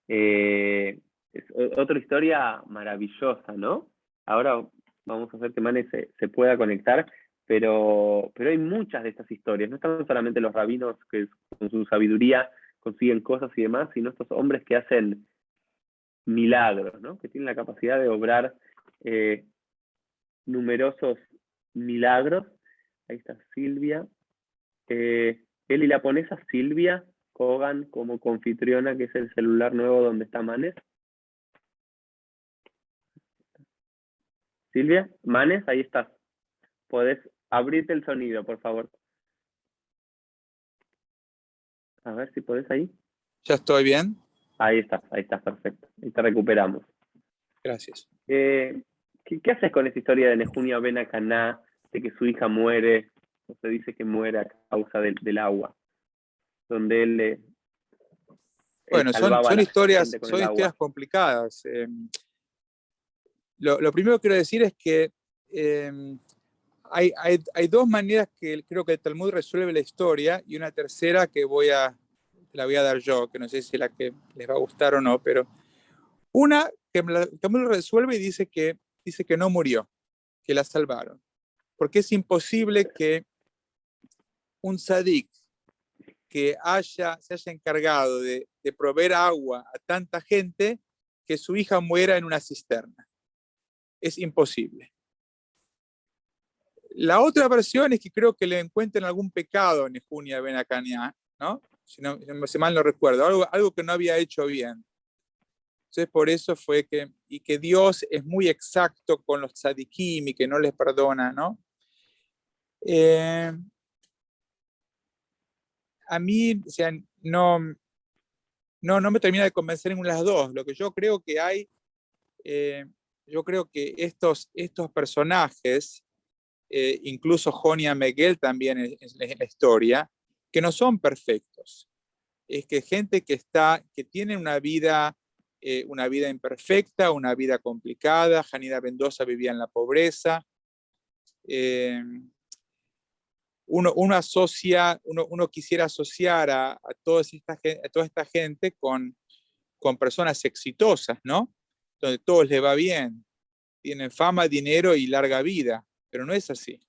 Es otra historia maravillosa, ¿no? Ahora vamos a hacer que Manes se pueda conectar, pero hay muchas de estas historias. No están solamente los rabinos que con su sabiduría consiguen cosas y demás, sino estos hombres que hacen milagros, ¿no? Que tienen la capacidad de obrar numerosos milagros. Ahí está Silvia. Eli, ¿la pones a Silvia Kogan como confitriona, que es el celular nuevo donde está Manes? Silvia, Manes, ahí estás. Podés abrirte el sonido, por favor. A ver si podés ahí. ¿Ya estoy bien? Ahí estás, perfecto. Ahí te recuperamos. Gracias. ¿Qué haces con esa historia de Nehunia Ben Akaná, de que su hija muere, o se dice que muere a causa del agua, donde él Bueno, salvaba a la gente con son el agua? historias complicadas. Lo primero que quiero decir es que hay dos maneras que creo que el Talmud resuelve la historia, y una tercera que la voy a dar yo, que no sé si es la que les va a gustar o no, pero una que el Talmud lo resuelve y dice que no murió, que la salvaron. Porque es imposible que un tzadik que se haya encargado de proveer agua a tanta gente, que su hija muera en una cisterna. Es imposible. La otra versión es que creo que le encuentran algún pecado en Nehunia Ben Akaná, ¿no? Si mal no recuerdo, algo que no había hecho bien. Entonces por eso fue que Dios es muy exacto con los tzadikim y que no les perdona, ¿no? A mí, o sea, no me termina de convencer ninguna de las dos. Lo que yo creo que hay, yo creo que estos personajes, incluso Jonia Meguel también en la historia, que no son perfectos. Es que gente que tiene una vida imperfecta, una vida complicada. Janina Mendoza vivía en la pobreza. Uno quisiera asociar a toda esta gente con personas exitosas, ¿no? Donde todo les va bien, tienen fama, dinero y larga vida, pero no es así.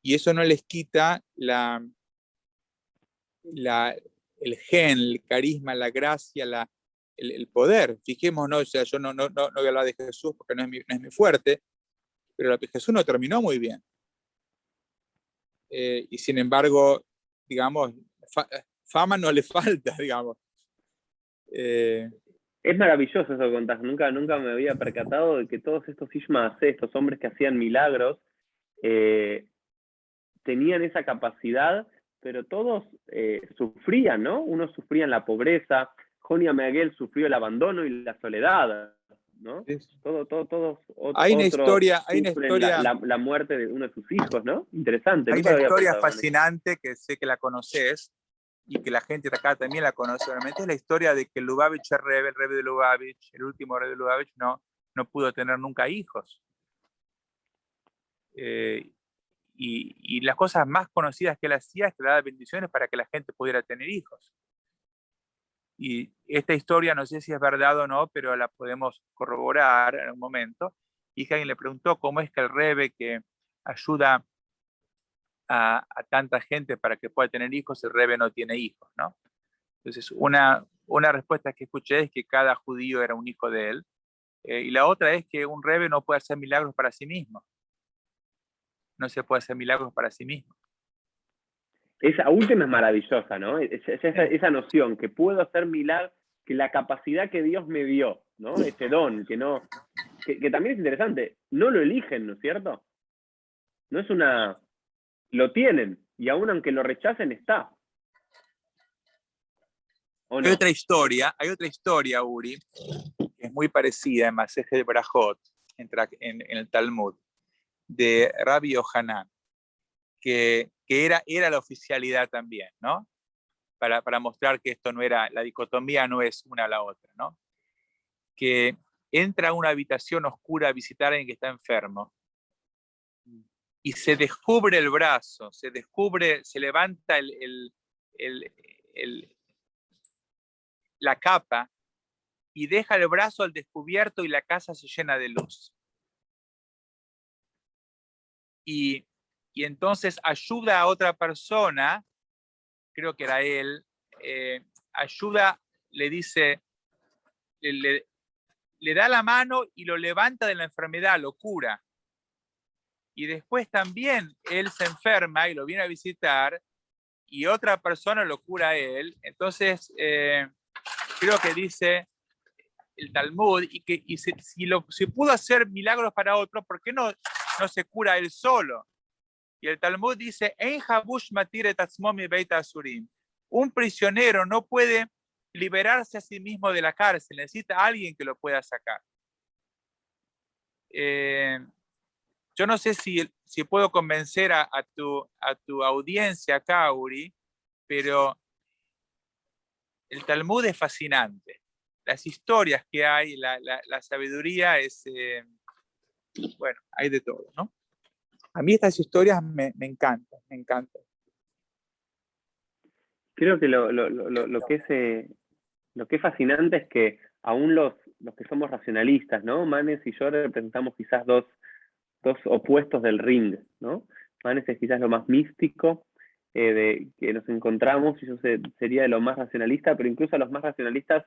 Y eso no les quita el gen, el carisma, la gracia, el poder. Fijémonos, o sea, yo no voy a hablar de Jesús porque no es mi fuerte, pero Jesús no terminó muy bien. Y sin embargo, digamos, fama no le falta, digamos. Es maravilloso eso que contás. Nunca me había percatado de que todos estos Ishmael, estos hombres que hacían milagros, tenían esa capacidad, pero todos sufrían, ¿no? Unos sufrían la pobreza, Jonia Meguel sufrió el abandono y la soledad, ¿no? Todos Hay una otros historia, la muerte de uno de sus hijos, ¿no? Interesante. Hay una historia fascinante que sé que la conoces y que la gente de acá también la conoce, obviamente. Es la historia de que Lubavitch, el Rebbe de Lubavitch, el último Rebbe de Lubavitch, no pudo tener nunca hijos. Y las cosas más conocidas que él hacía es que daba bendiciones para que la gente pudiera tener hijos. Y esta historia, no sé si es verdad o no, pero la podemos corroborar en un momento. Y alguien le preguntó cómo es que el Rebbe, que ayuda a tanta gente para que pueda tener hijos, el Rebbe no tiene hijos, ¿no? Entonces, una respuesta que escuché es que cada judío era un hijo de él. Y la otra es que un Rebbe no puede hacer milagros para sí mismo. No se puede hacer milagros para sí mismo. Esa última es maravillosa, ¿no? Esa noción, que puedo hacer milagros, que la capacidad que Dios me dio, ¿no? Ese don, que también es interesante. No lo eligen, ¿no es cierto? No es una... Lo tienen, y aún aunque lo rechacen, está. ¿O no? Hay otra historia, Uri, que es muy parecida en Maseje de Barajot, en el Talmud, de Rabbi Yohanan, que era la oficialidad también, ¿no? Para mostrar que esto no era, la dicotomía no es una a la otra, ¿no? Que entra a una habitación oscura a visitar a alguien que está enfermo y se descubre el brazo, se levanta la capa y deja el brazo al descubierto y la casa se llena de luz. Y entonces ayuda a otra persona, creo que era él, le dice, le da la mano y lo levanta de la enfermedad, lo cura. Y después también él se enferma y lo viene a visitar y otra persona lo cura a él. Entonces, creo que dice el Talmud, si pudo hacer milagros para otro, ¿por qué no se cura él solo? Y el Talmud dice, un prisionero no puede liberarse a sí mismo de la cárcel, necesita a alguien que lo pueda sacar. Yo no sé si puedo convencer a tu audiencia acá, Uri, pero el Talmud es fascinante. Las historias que hay, la sabiduría es, bueno, hay de todo, ¿no? A mí estas historias me encantan, me encantan. Creo que lo que es fascinante es que aún los que somos racionalistas, ¿no? Manes y yo representamos quizás dos opuestos del ring, ¿no? Manes es quizás lo más místico de que nos encontramos, y yo sería de lo más racionalista, pero incluso a los más racionalistas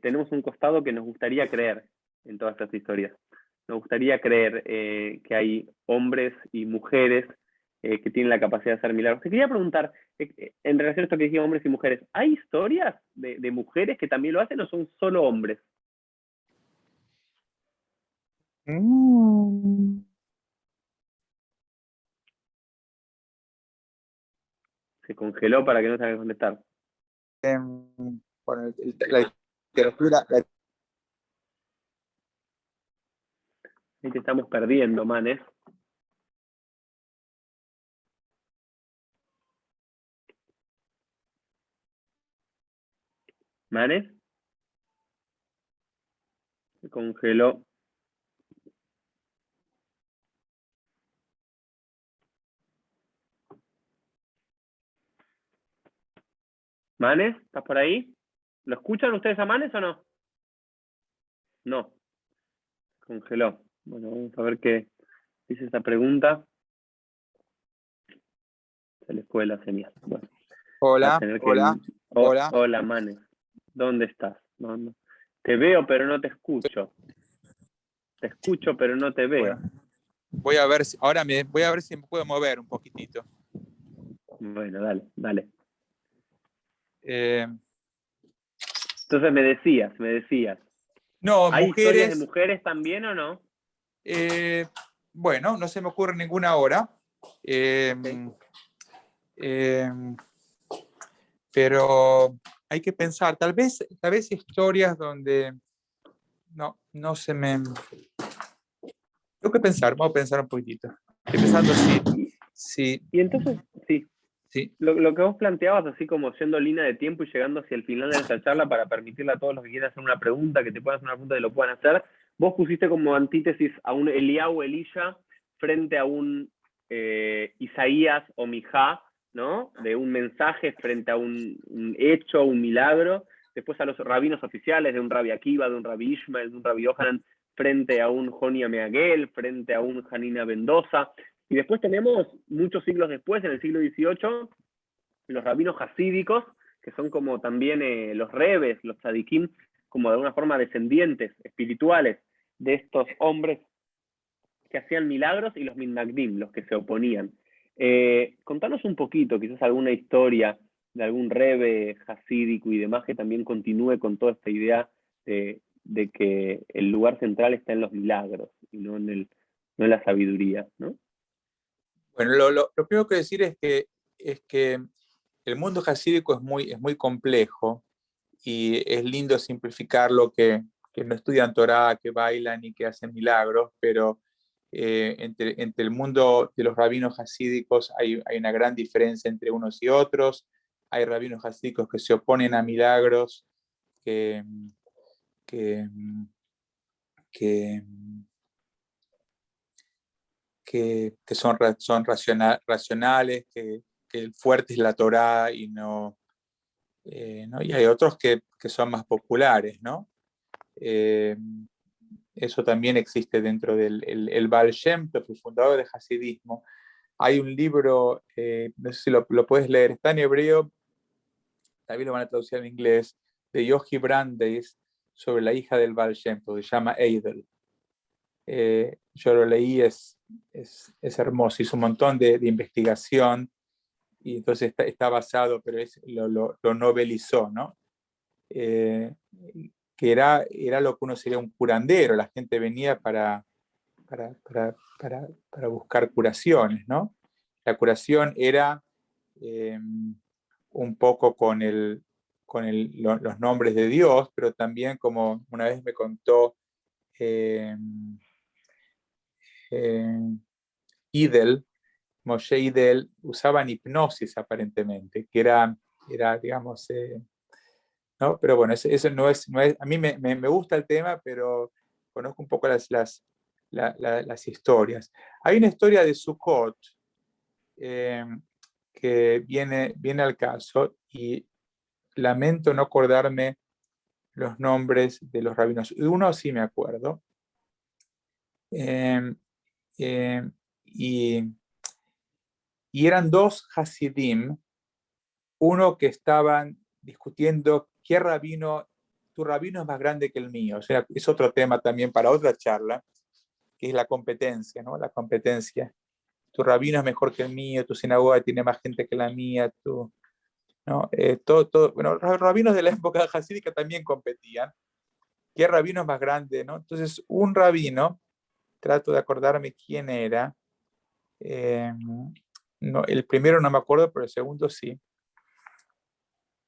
tenemos un costado que nos gustaría creer en todas estas historias. Nos gustaría creer que hay hombres y mujeres que tienen la capacidad de hacer milagros. Te quería preguntar, en relación a esto que decía hombres y mujeres, ¿hay historias de mujeres que también lo hacen o son solo hombres? Mm. Se congeló para que no se haga contestar. Bueno, la literatura. Ahí te estamos perdiendo, Manes. ¿Manes? Se congeló. ¿Manes? ¿Estás por ahí? ¿Lo escuchan ustedes a Manes o no? No. Congeló. Bueno, vamos a ver qué dice esta pregunta. Se les fue la señal. Bueno, Hola, hola, hola. Hola, Manes. ¿Dónde estás? No. Te veo, pero no te escucho. Te escucho, pero no te veo. Bueno, voy a ver si me puedo mover un poquitito. Bueno, dale. Eh, Entonces me decías. no, ¿Hay historias de mujeres. mujeres también o no? Bueno, no se me ocurre ninguna ahora. Okay. Pero hay que pensar, tal vez historias donde no se me. Tengo que pensar, vamos a pensar un poquitito. Estoy pensando si. Y entonces, sí. Sí. Lo que vos planteabas, así como siendo línea de tiempo y llegando hacia el final de esta charla para permitirle a todos los que quieran hacer una pregunta, que te puedan hacer una pregunta y lo puedan hacer, vos pusiste como antítesis a un Eliyahu Elisha frente a un Isaías o Mijá, ¿no? De un mensaje frente a un hecho, un milagro. Después a los rabinos oficiales, de un Rabbi Akiva, de un Rabbi Ishmael, de un Rabbi Yohanan, frente a un Jonia Meagel, frente a un Janina Mendoza. Y después tenemos, muchos siglos después, en el siglo XVIII, los rabinos hasídicos, que son como también los rebes, los tzadikim, como de alguna forma descendientes espirituales de estos hombres que hacían milagros, y los mitnagdim, los que se oponían. Contanos un poquito, quizás alguna historia de algún rebe hasídico y demás que también continúe con toda esta idea de que el lugar central está en los milagros y no en la sabiduría, ¿no? Bueno, lo primero que decir es que el mundo hasídico es muy complejo y es lindo simplificar lo que no estudian Torá, que bailan y que hacen milagros, pero entre el mundo de los rabinos hasídicos hay una gran diferencia entre unos y otros. Hay rabinos hasídicos que se oponen a milagros, que, que, que, que son racionales, que el fuerte es la Torá y no, ¿no? Y hay otros que son más populares, ¿no? Eso también existe dentro del el Baal Shem Tov, el fundador del Hasidismo. Hay un libro, no sé si lo puedes leer, está en hebreo, también lo van a traducir en inglés, de Yochi Brandeis, sobre la hija del Baal Shem Tov, se llama Eidel. Yo lo leí, es hermoso, hizo un montón de investigación y entonces está basado, pero lo novelizó, ¿no? Que era lo que uno sería un curandero, la gente venía para buscar curaciones, ¿no? La curación era un poco con los nombres de Dios, pero también, como una vez me contó Idel, Moshe Idel, usaban hipnosis aparentemente, que era digamos, ¿no? Pero bueno, eso no es, a mí me gusta el tema, pero conozco un poco las historias. Hay una historia de Sukkot que viene al caso, y lamento no acordarme los nombres de los rabinos. Uno sí me acuerdo. Eh, eh, y, y eran dos Hasidim, uno que estaban discutiendo qué rabino, tu rabino es más grande que el mío. O sea, es otro tema también para otra charla, que es la competencia, ¿no? La competencia. Tu rabino es mejor que el mío, tu sinagoga tiene más gente que la mía, ¿no? Bueno, los rabinos de la época hasídica también competían. ¿Qué rabino es más grande, no? Entonces, un rabino, trato de acordarme quién era, no, el primero no me acuerdo, pero el segundo sí,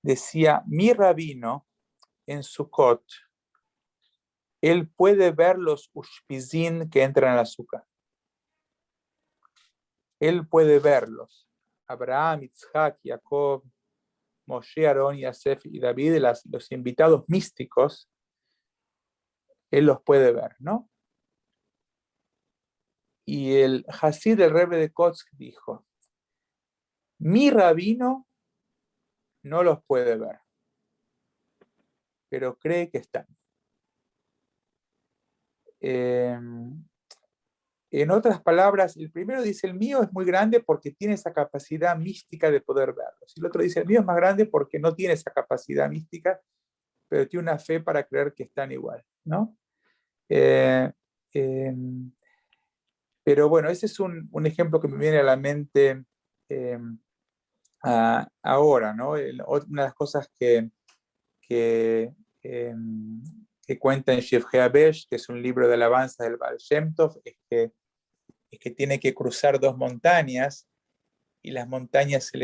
decía, mi rabino en Sukkot, él puede ver los ushpizin que entran al azúcar. Él puede verlos. Abraham, Isaac, Jacob, Moshe, Aarón, Yosef y David, los invitados místicos, él los puede ver, ¿no? Y el Hasid del Rebbe de Kotsk dijo, mi rabino no los puede ver, pero cree que están. En otras palabras, el primero dice, el mío es muy grande porque tiene esa capacidad mística de poder verlos. Y el otro dice, el mío es más grande porque no tiene esa capacidad mística, pero tiene una fe para creer que están igual, ¿no? Eh, eh, pero bueno, ese es un ejemplo que me viene a la mente ahora, ¿no? Una de las cosas que, eh, que cuenta en Shevche Abesh, que es un libro de alabanza del Baal Shem Tov, es que tiene que cruzar dos montañas, y las montañas se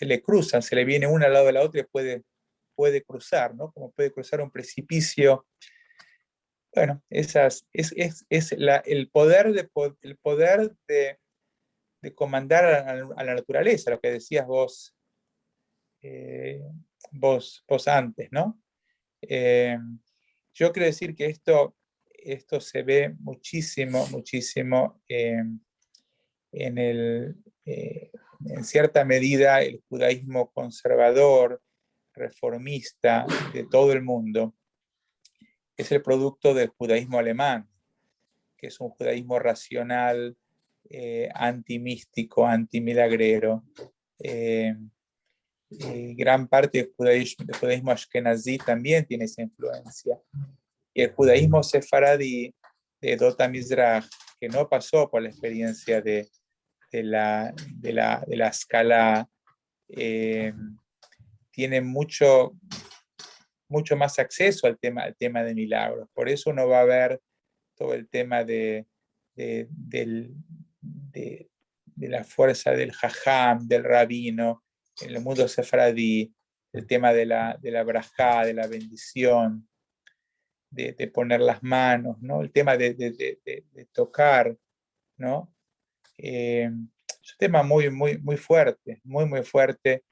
le cruzan, se le viene una al lado de la otra y puede cruzar, ¿no? Como puede cruzar un precipicio. Bueno, es el poder de comandar a la naturaleza, lo que decías vos antes, ¿no? Yo quiero decir que esto se ve muchísimo, muchísimo en cierta medida el judaísmo conservador, reformista de todo el mundo, es el producto del judaísmo alemán, que es un judaísmo racional, antimístico, antimilagrero. Gran parte del judaísmo ashkenazí también tiene esa influencia. Y el judaísmo sefaradí de Dota Mizrach, que no pasó por la experiencia de la escala, tiene mucho más acceso al tema de milagros. Por eso uno va a ver todo el tema de la fuerza del jajam, del rabino, en el mundo sefaradí, el tema de la brajá, de la bendición, de poner las manos, ¿no? El tema de tocar, ¿no? Es un tema muy, muy, muy fuerte, muy, muy fuerte,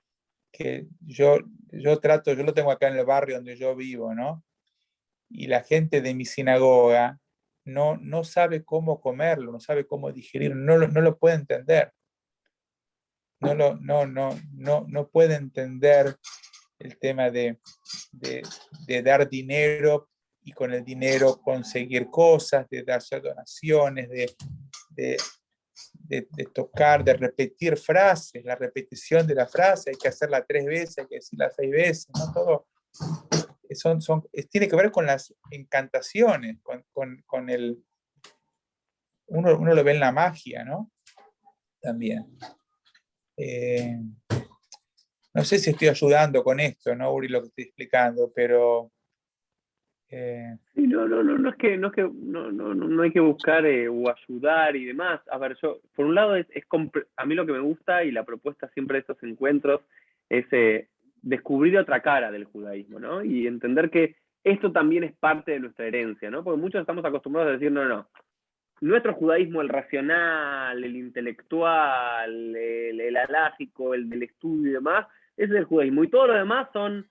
que yo lo tengo acá en el barrio donde yo vivo, ¿no? Y la gente de mi sinagoga no sabe cómo comerlo, no sabe cómo digerirlo, no lo puede entender. No puede entender el tema de dar dinero y con el dinero conseguir cosas, de hacer donaciones, de tocar, de repetir frases, la repetición de la frase, hay que hacerla 3 veces, hay que decirla 6 veces, ¿no? Todo tiene que ver con las encantaciones, con el... Uno lo ve en la magia, ¿no? También. Eh, no sé si estoy ayudando con esto, ¿no, Uri, lo que estoy explicando, pero... Sí, no hay que buscar o ayudar y demás. A ver, yo, por un lado, a mí lo que me gusta y la propuesta siempre de estos encuentros es descubrir otra cara del judaísmo, ¿no? Y entender que esto también es parte de nuestra herencia, ¿no? Porque muchos estamos acostumbrados a decir, no, nuestro judaísmo, el racional, el intelectual, el alágico, el del estudio y demás, ese es el judaísmo. Y todo lo demás son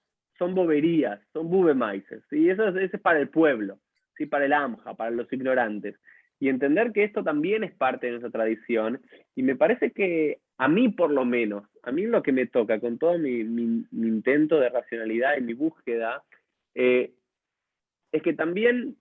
boberías, son bubemaises. ¿Sí? Ese es para el pueblo, ¿sí? Para el AMJA, para los ignorantes. Y entender que esto también es parte de nuestra tradición. Y me parece que a mí, por lo menos, a mí lo que me toca con todo mi intento de racionalidad y mi búsqueda, es que también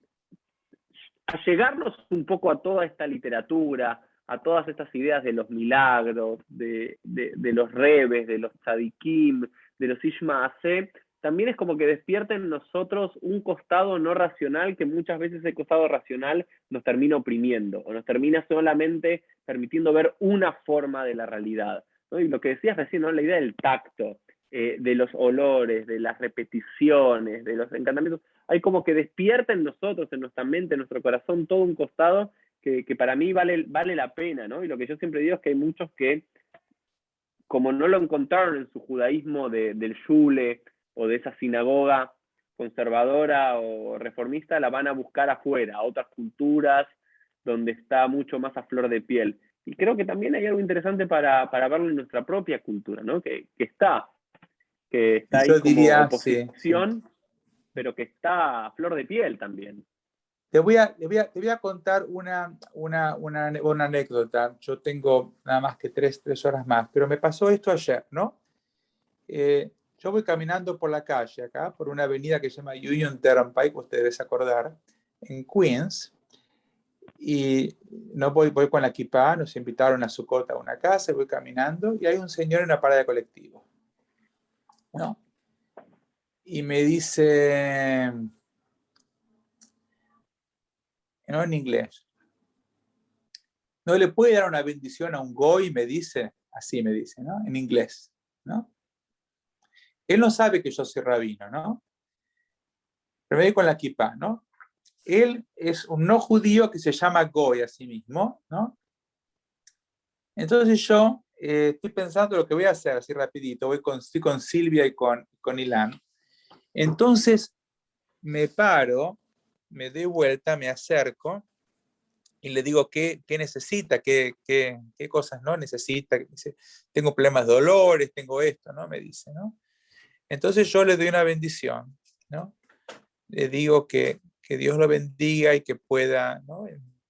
allegarnos un poco a toda esta literatura, a todas estas ideas de los milagros, de los rebes, de los tzadikim, de los Ishma Aseh, también es como que despierta en nosotros un costado no racional que muchas veces ese costado racional nos termina oprimiendo o nos termina solamente permitiendo ver una forma de la realidad, ¿no? Y lo que decías recién, ¿no? La idea del tacto, de los olores, de las repeticiones, de los encantamientos, hay como que despierta en nosotros, en nuestra mente, en nuestro corazón, todo un costado que para mí vale la pena, ¿no? Y lo que yo siempre digo es que hay muchos que, como no lo encontraron en su judaísmo del shule o de esa sinagoga conservadora o reformista, la van a buscar afuera, a otras culturas, donde está mucho más a flor de piel. Y creo que también hay algo interesante para verlo en nuestra propia cultura, ¿no? Que está ahí Yo como diría, sí, sí. oposición, pero que está a flor de piel también. Te voy a contar una anécdota. Yo tengo nada más que tres horas más, pero me pasó esto ayer, ¿no? Yo voy caminando por la calle acá, por una avenida que se llama Union Turnpike, usted debe acordar, en Queens, y no voy con la equipa, nos invitaron a Sucota a una casa, voy caminando y hay un señor en una parada de colectivo, ¿no? Y me dice, no en inglés, ¿no le puede dar una bendición a un goy? Me dice, así me dice, ¿no? En inglés, ¿no? Él no sabe que yo soy rabino, ¿no? Pero me voy con la equipa, ¿no? Él es un no judío que se llama goy a sí mismo, ¿no? Entonces yo estoy pensando lo que voy a hacer, así rapidito, estoy con Silvia y con Ilan. Entonces me paro, me doy vuelta, me acerco y le digo qué necesita, qué cosas no necesita. Dice, tengo problemas de dolores, tengo esto, ¿no? Me dice, ¿no? Entonces yo le doy una bendición, ¿no? Le digo que Dios lo bendiga y que pueda, ¿no?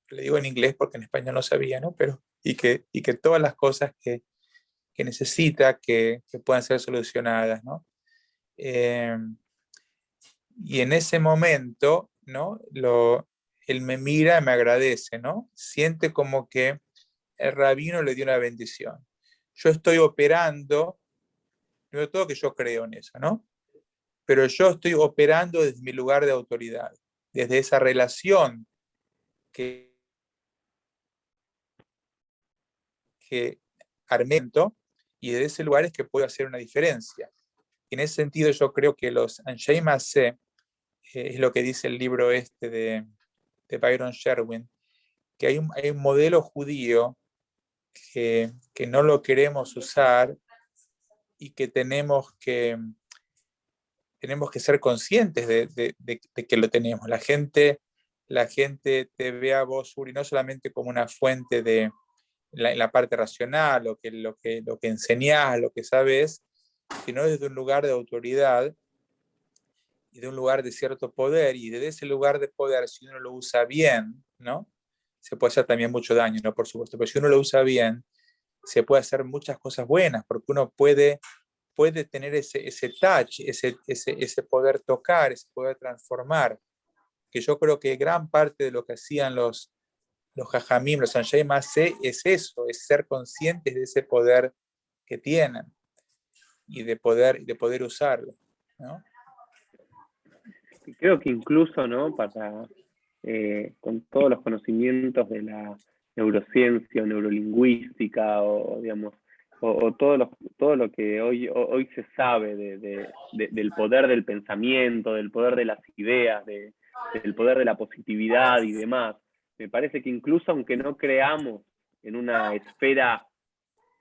Le digo en inglés porque en español no sabía, ¿no? Pero, y que todas las cosas que necesita que puedan ser solucionadas, ¿no? Y en ese momento, ¿no? Él me mira y me agradece, ¿no? Siente como que el rabino le dio una bendición. Yo estoy operando, no todo que yo creo en eso, ¿no? Pero yo estoy operando desde mi lugar de autoridad, desde esa relación que armento, y desde ese lugar es que puedo hacer una diferencia. Y en ese sentido yo creo que los Anshei Masé, es lo que dice el libro este de Byron Sherwin, que hay un modelo judío que no lo queremos usar y que tenemos que ser conscientes de que lo tenemos. La gente te ve a vos, Uri, no solamente como una fuente en la parte racional, lo que enseñás, lo que sabes, sino desde un lugar de autoridad y de un lugar de cierto poder, y desde ese lugar de poder, si uno lo usa bien, ¿no? Se puede hacer también mucho daño, ¿no? Por supuesto, pero si uno lo usa bien, se puede hacer muchas cosas buenas, porque uno puede tener ese touch, ese poder tocar, ese poder transformar, que yo creo que gran parte de lo que hacían los jajamim, los Anshei Masé, es eso, es ser conscientes de ese poder que tienen y de poder usarlo, ¿no? Y creo que incluso, ¿no? Con todos los conocimientos de la neurociencia o neurolingüística, o digamos, o todo lo que hoy se sabe del poder del pensamiento, del poder de las ideas, del poder de la positividad y demás. Me parece que incluso aunque no creamos en una esfera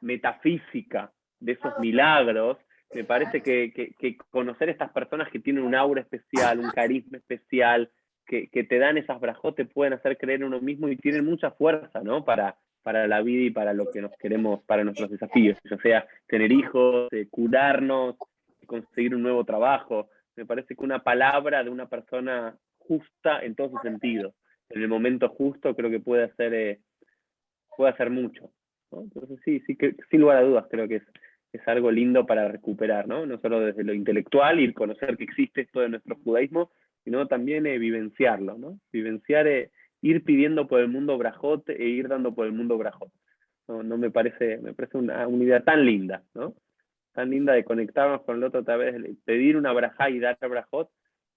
metafísica de esos milagros, me parece que conocer estas personas que tienen un aura especial, un carisma especial, que te dan esas brajot, te pueden hacer creer en uno mismo y tienen mucha fuerza, ¿no? Para la vida y para lo que nos queremos, para nuestros desafíos, o sea, tener hijos, curarnos, conseguir un nuevo trabajo. Me parece que una palabra de una persona justa en todos sus sentidos, en el momento justo, creo que puede hacer mucho, ¿no? Entonces sí, que, sin lugar a dudas, creo que es algo lindo para recuperar, ¿no? No solo desde lo intelectual y conocer que existe esto de nuestro judaísmo, sino también vivenciarlo, ¿no? Vivenciar, ir pidiendo por el mundo brajot e ir dando por el mundo brajot. No me parece una idea tan linda, ¿no? Tan linda de conectarnos con el otro a través de pedir una brajá y dar brajot.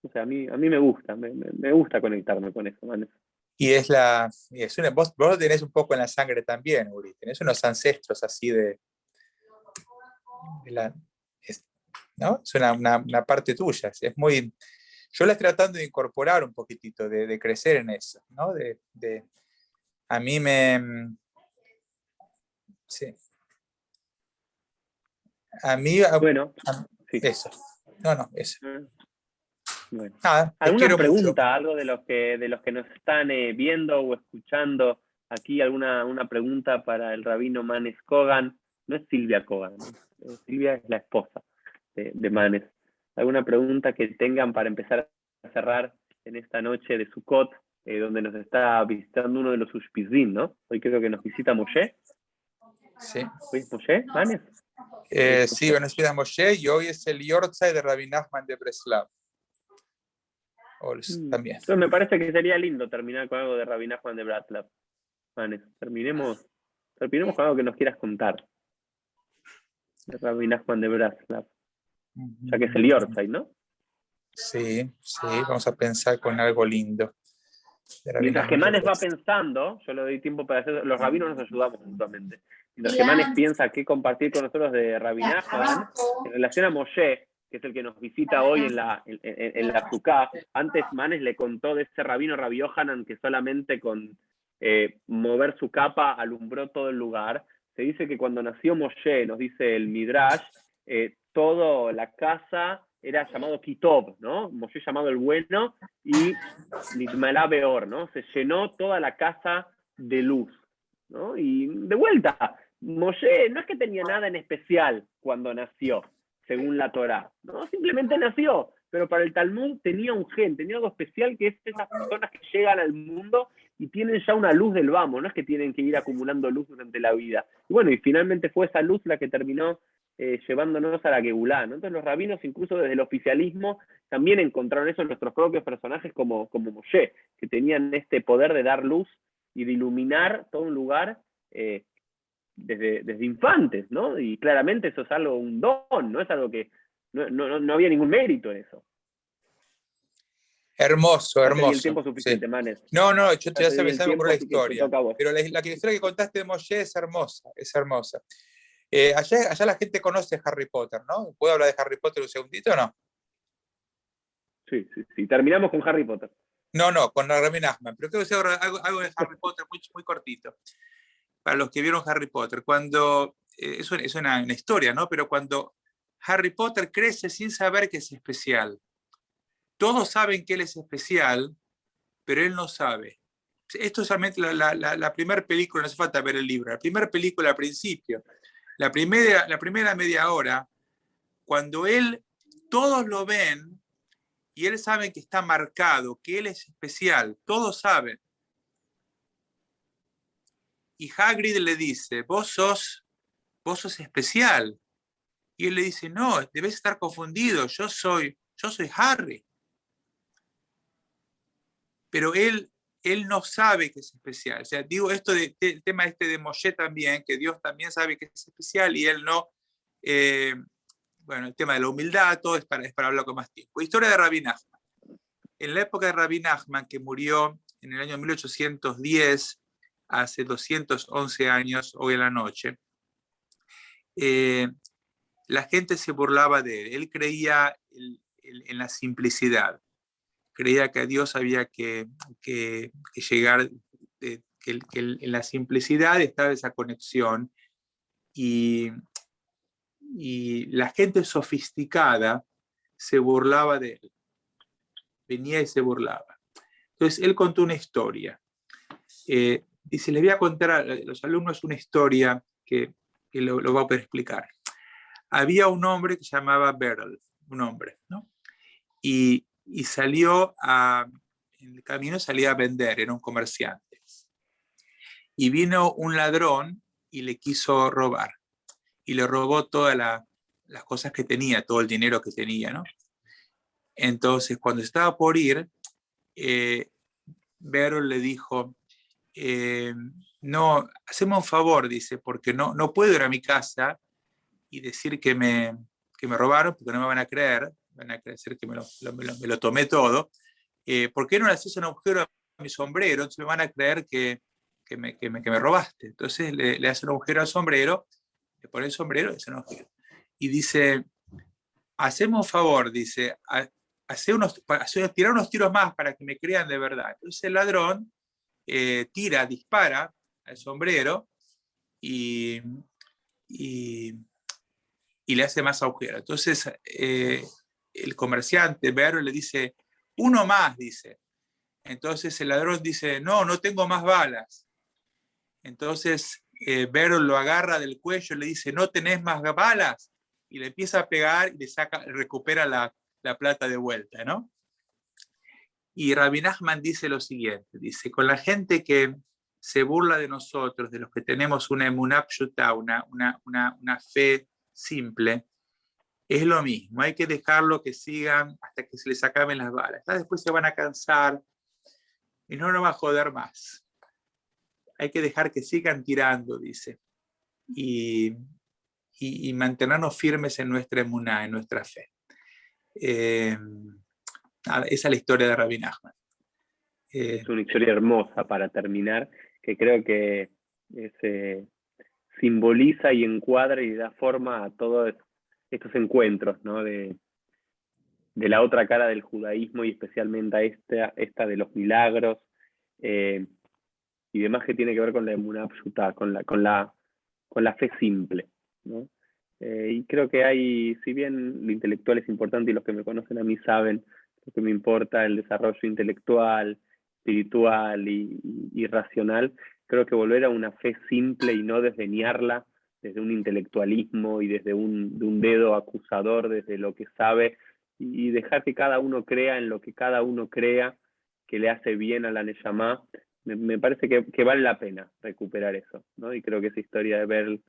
O sea, a mí me gusta, me gusta conectarme con eso, man. Y vos lo tenés un poco en la sangre también, Uri. Tenés unos ancestros así de la, ¿no? Es una parte tuya. Es muy, yo la estoy tratando de incorporar un poquitito, de crecer en eso, ¿no? A mí sí. A mí, Bueno, sí. eso. No, eso. Bueno. Nada, te ¿Alguna quiero mucho. pregunta, algo de los que nos están viendo o escuchando? Aquí una pregunta para el rabino Manes Kogan. No es Silvia Kogan, ¿no? Silvia es la esposa de Manes. ¿Alguna pregunta que tengan para empezar a cerrar en esta noche de Sukkot, donde nos está visitando uno de los Ushpizin, ¿no? Hoy creo que nos visita Moshe. Sí. ¿Hoy es Moshe, Manes? Sí, bueno, es Moshe y hoy es el Yortzai de Rabbi Nachman de Breslav. También. Entonces me parece que sería lindo terminar con algo de Rabbi Nachman de Breslav. Manes, terminemos con algo que nos quieras contar de Rabbi Nachman de Breslav, ya que es el Yortzeit, ¿no? Sí, vamos a pensar con algo lindo. Mientras que Manes va pensando, yo le doy tiempo para hacer, los rabinos nos ayudamos mutuamente. Mientras que Manes piensa qué compartir con nosotros de Rabbi Nachman, en relación a Moshe, que es el que nos visita hoy en la Sukkah, antes Manes le contó de ese rabino Rabbi Yohanan que solamente con mover su capa alumbró todo el lugar. Se dice que cuando nació Moshe, nos dice el Midrash, toda la casa era llamado Kitob, ¿no? Moshe llamado el bueno, y Nitmalá Beor, ¿no? Se llenó toda la casa de luz, ¿no? Y de vuelta, Moshe no es que tenía nada en especial cuando nació, según la Torá, ¿no? Simplemente nació, pero para el Talmud tenía un gen, tenía algo especial, que es esas personas que llegan al mundo y tienen ya una luz del vamos, no es que tienen que ir acumulando luz durante la vida. Y bueno, y finalmente fue esa luz la que terminó llevándonos a la Geulá, ¿no? Entonces los rabinos, incluso desde el oficialismo, también encontraron eso en nuestros propios personajes como Moshe, que tenían este poder de dar luz y de iluminar todo un lugar desde infantes, ¿no? Y claramente eso es algo, un don, no es algo que, no había ningún mérito en eso. Hermoso. El tiempo suficiente, sí. Manes. No, yo ya sabes algo por la historia. Pero la historia que contaste de Moshe es hermosa, allá la gente conoce Harry Potter, ¿no? ¿Puedo hablar de Harry Potter un segundito o no? Sí. Terminamos con Harry Potter. No, con Rabbi Nachman, pero quiero decir algo de Harry Potter muy cortito. Para los que vieron Harry Potter, cuando, es una historia, ¿no? Pero cuando Harry Potter crece sin saber que es especial, todos saben que él es especial, pero él no sabe. Esto es solamente la primera película, no hace falta ver el libro, la primera película al principio, la primera media hora, cuando todos lo ven y él sabe que está marcado, que él es especial, todos saben. Y Hagrid le dice, vos sos especial. Y él le dice, no, debes estar confundido, yo soy Harry. Pero él no sabe que es especial. O sea, digo esto el tema de Moshe también, que Dios también sabe que es especial y él no. Bueno, el tema de la humildad, todo es para hablar con más tiempo. Historia de Rabbi Nachman. En la época de Rabbi Nachman, que murió en el año 1810, hace 211 años, hoy en la noche, la gente se burlaba de él. Él creía en la simplicidad. Creía que a Dios había que llegar, que en la simplicidad estaba esa conexión. Y la gente sofisticada se burlaba de él. Venía y se burlaba. Entonces él contó una historia. Dice, les voy a contar a los alumnos una historia que lo va a poder explicar. Había un hombre que se llamaba Beryl, un hombre, ¿no? Y salió en el camino salía a vender, era un comerciante. Y vino un ladrón y le quiso robar. Y le robó todas las cosas que tenía, todo el dinero que tenía, ¿no? Entonces, cuando estaba por ir, Beryl le dijo, no, haceme un favor, dice, porque no puedo ir a mi casa y decir que me robaron, porque no me van a creer que me lo tomé todo. ¿Por qué no le haces un agujero a mi sombrero? Entonces me van a creer que me robaste. Entonces le hace un agujero al sombrero, le pone el sombrero y hace un agujero. Y dice, haceme un favor, dice, tirar unos tiros más para que me crean de verdad. Entonces el ladrón dispara al sombrero y le hace más agujeros. Entonces el comerciante, Beryl, le dice, uno más, dice. Entonces el ladrón dice, no tengo más balas. Entonces Beryl lo agarra del cuello y le dice, ¿no tenés más balas? Y le empieza a pegar y recupera la plata de vuelta, ¿no? Y Rabbi Nachman dice lo siguiente, dice, con la gente que se burla de nosotros, de los que tenemos una emuná pshutá, una fe simple, es lo mismo, hay que dejarlo que sigan hasta que se les acaben las balas. Después se van a cansar y no nos va a joder más. Hay que dejar que sigan tirando, dice, y mantenernos firmes en nuestra emuná, en nuestra fe. Esa es la historia de Rabbi Nachman. Es una historia hermosa para terminar, que creo que simboliza y encuadra y da forma a todos estos encuentros, ¿no? de la otra cara del judaísmo y especialmente a esta de los milagros y demás, que tiene que ver con la emuná pshutá, con la fe simple, ¿no? Y creo que hay, si bien lo intelectual es importante y los que me conocen a mí saben lo que me importa, el desarrollo intelectual, espiritual y racional, creo que volver a una fe simple y no desdeñarla desde un intelectualismo y desde un dedo acusador, desde lo que sabe, y dejar que cada uno crea en lo que cada uno crea que le hace bien a la Neyamá. Me parece que vale la pena recuperar eso, ¿no? Y creo que esa historia de Beryl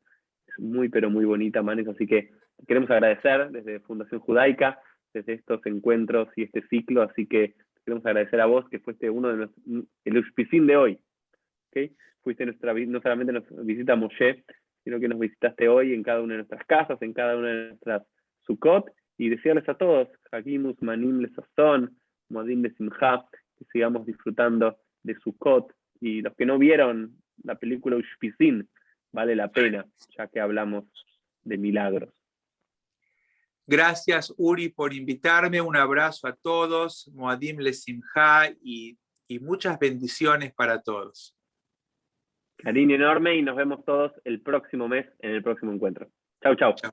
es muy, pero muy bonita, Manes, así que queremos agradecer desde Fundación Judaica, desde estos encuentros y este ciclo, así que queremos agradecer a vos, que fuiste uno de el auspicín de hoy, ¿okay? Fuiste no solamente nos visita Moshe, sino que nos visitaste hoy en cada una de nuestras casas, en cada una de nuestras Sukkot, y decirles a todos, Hagimus Manim Lesazón, Moadim Lesimcha, que sigamos disfrutando de Sukkot, y los que no vieron la película Ushpizin, vale la pena, ya que hablamos de milagros. Gracias, Uri, por invitarme. Un abrazo a todos, Moadim Lesimcha, y muchas bendiciones para todos. Cariño enorme y nos vemos todos el próximo mes en el próximo encuentro. Chau, chau. Chao.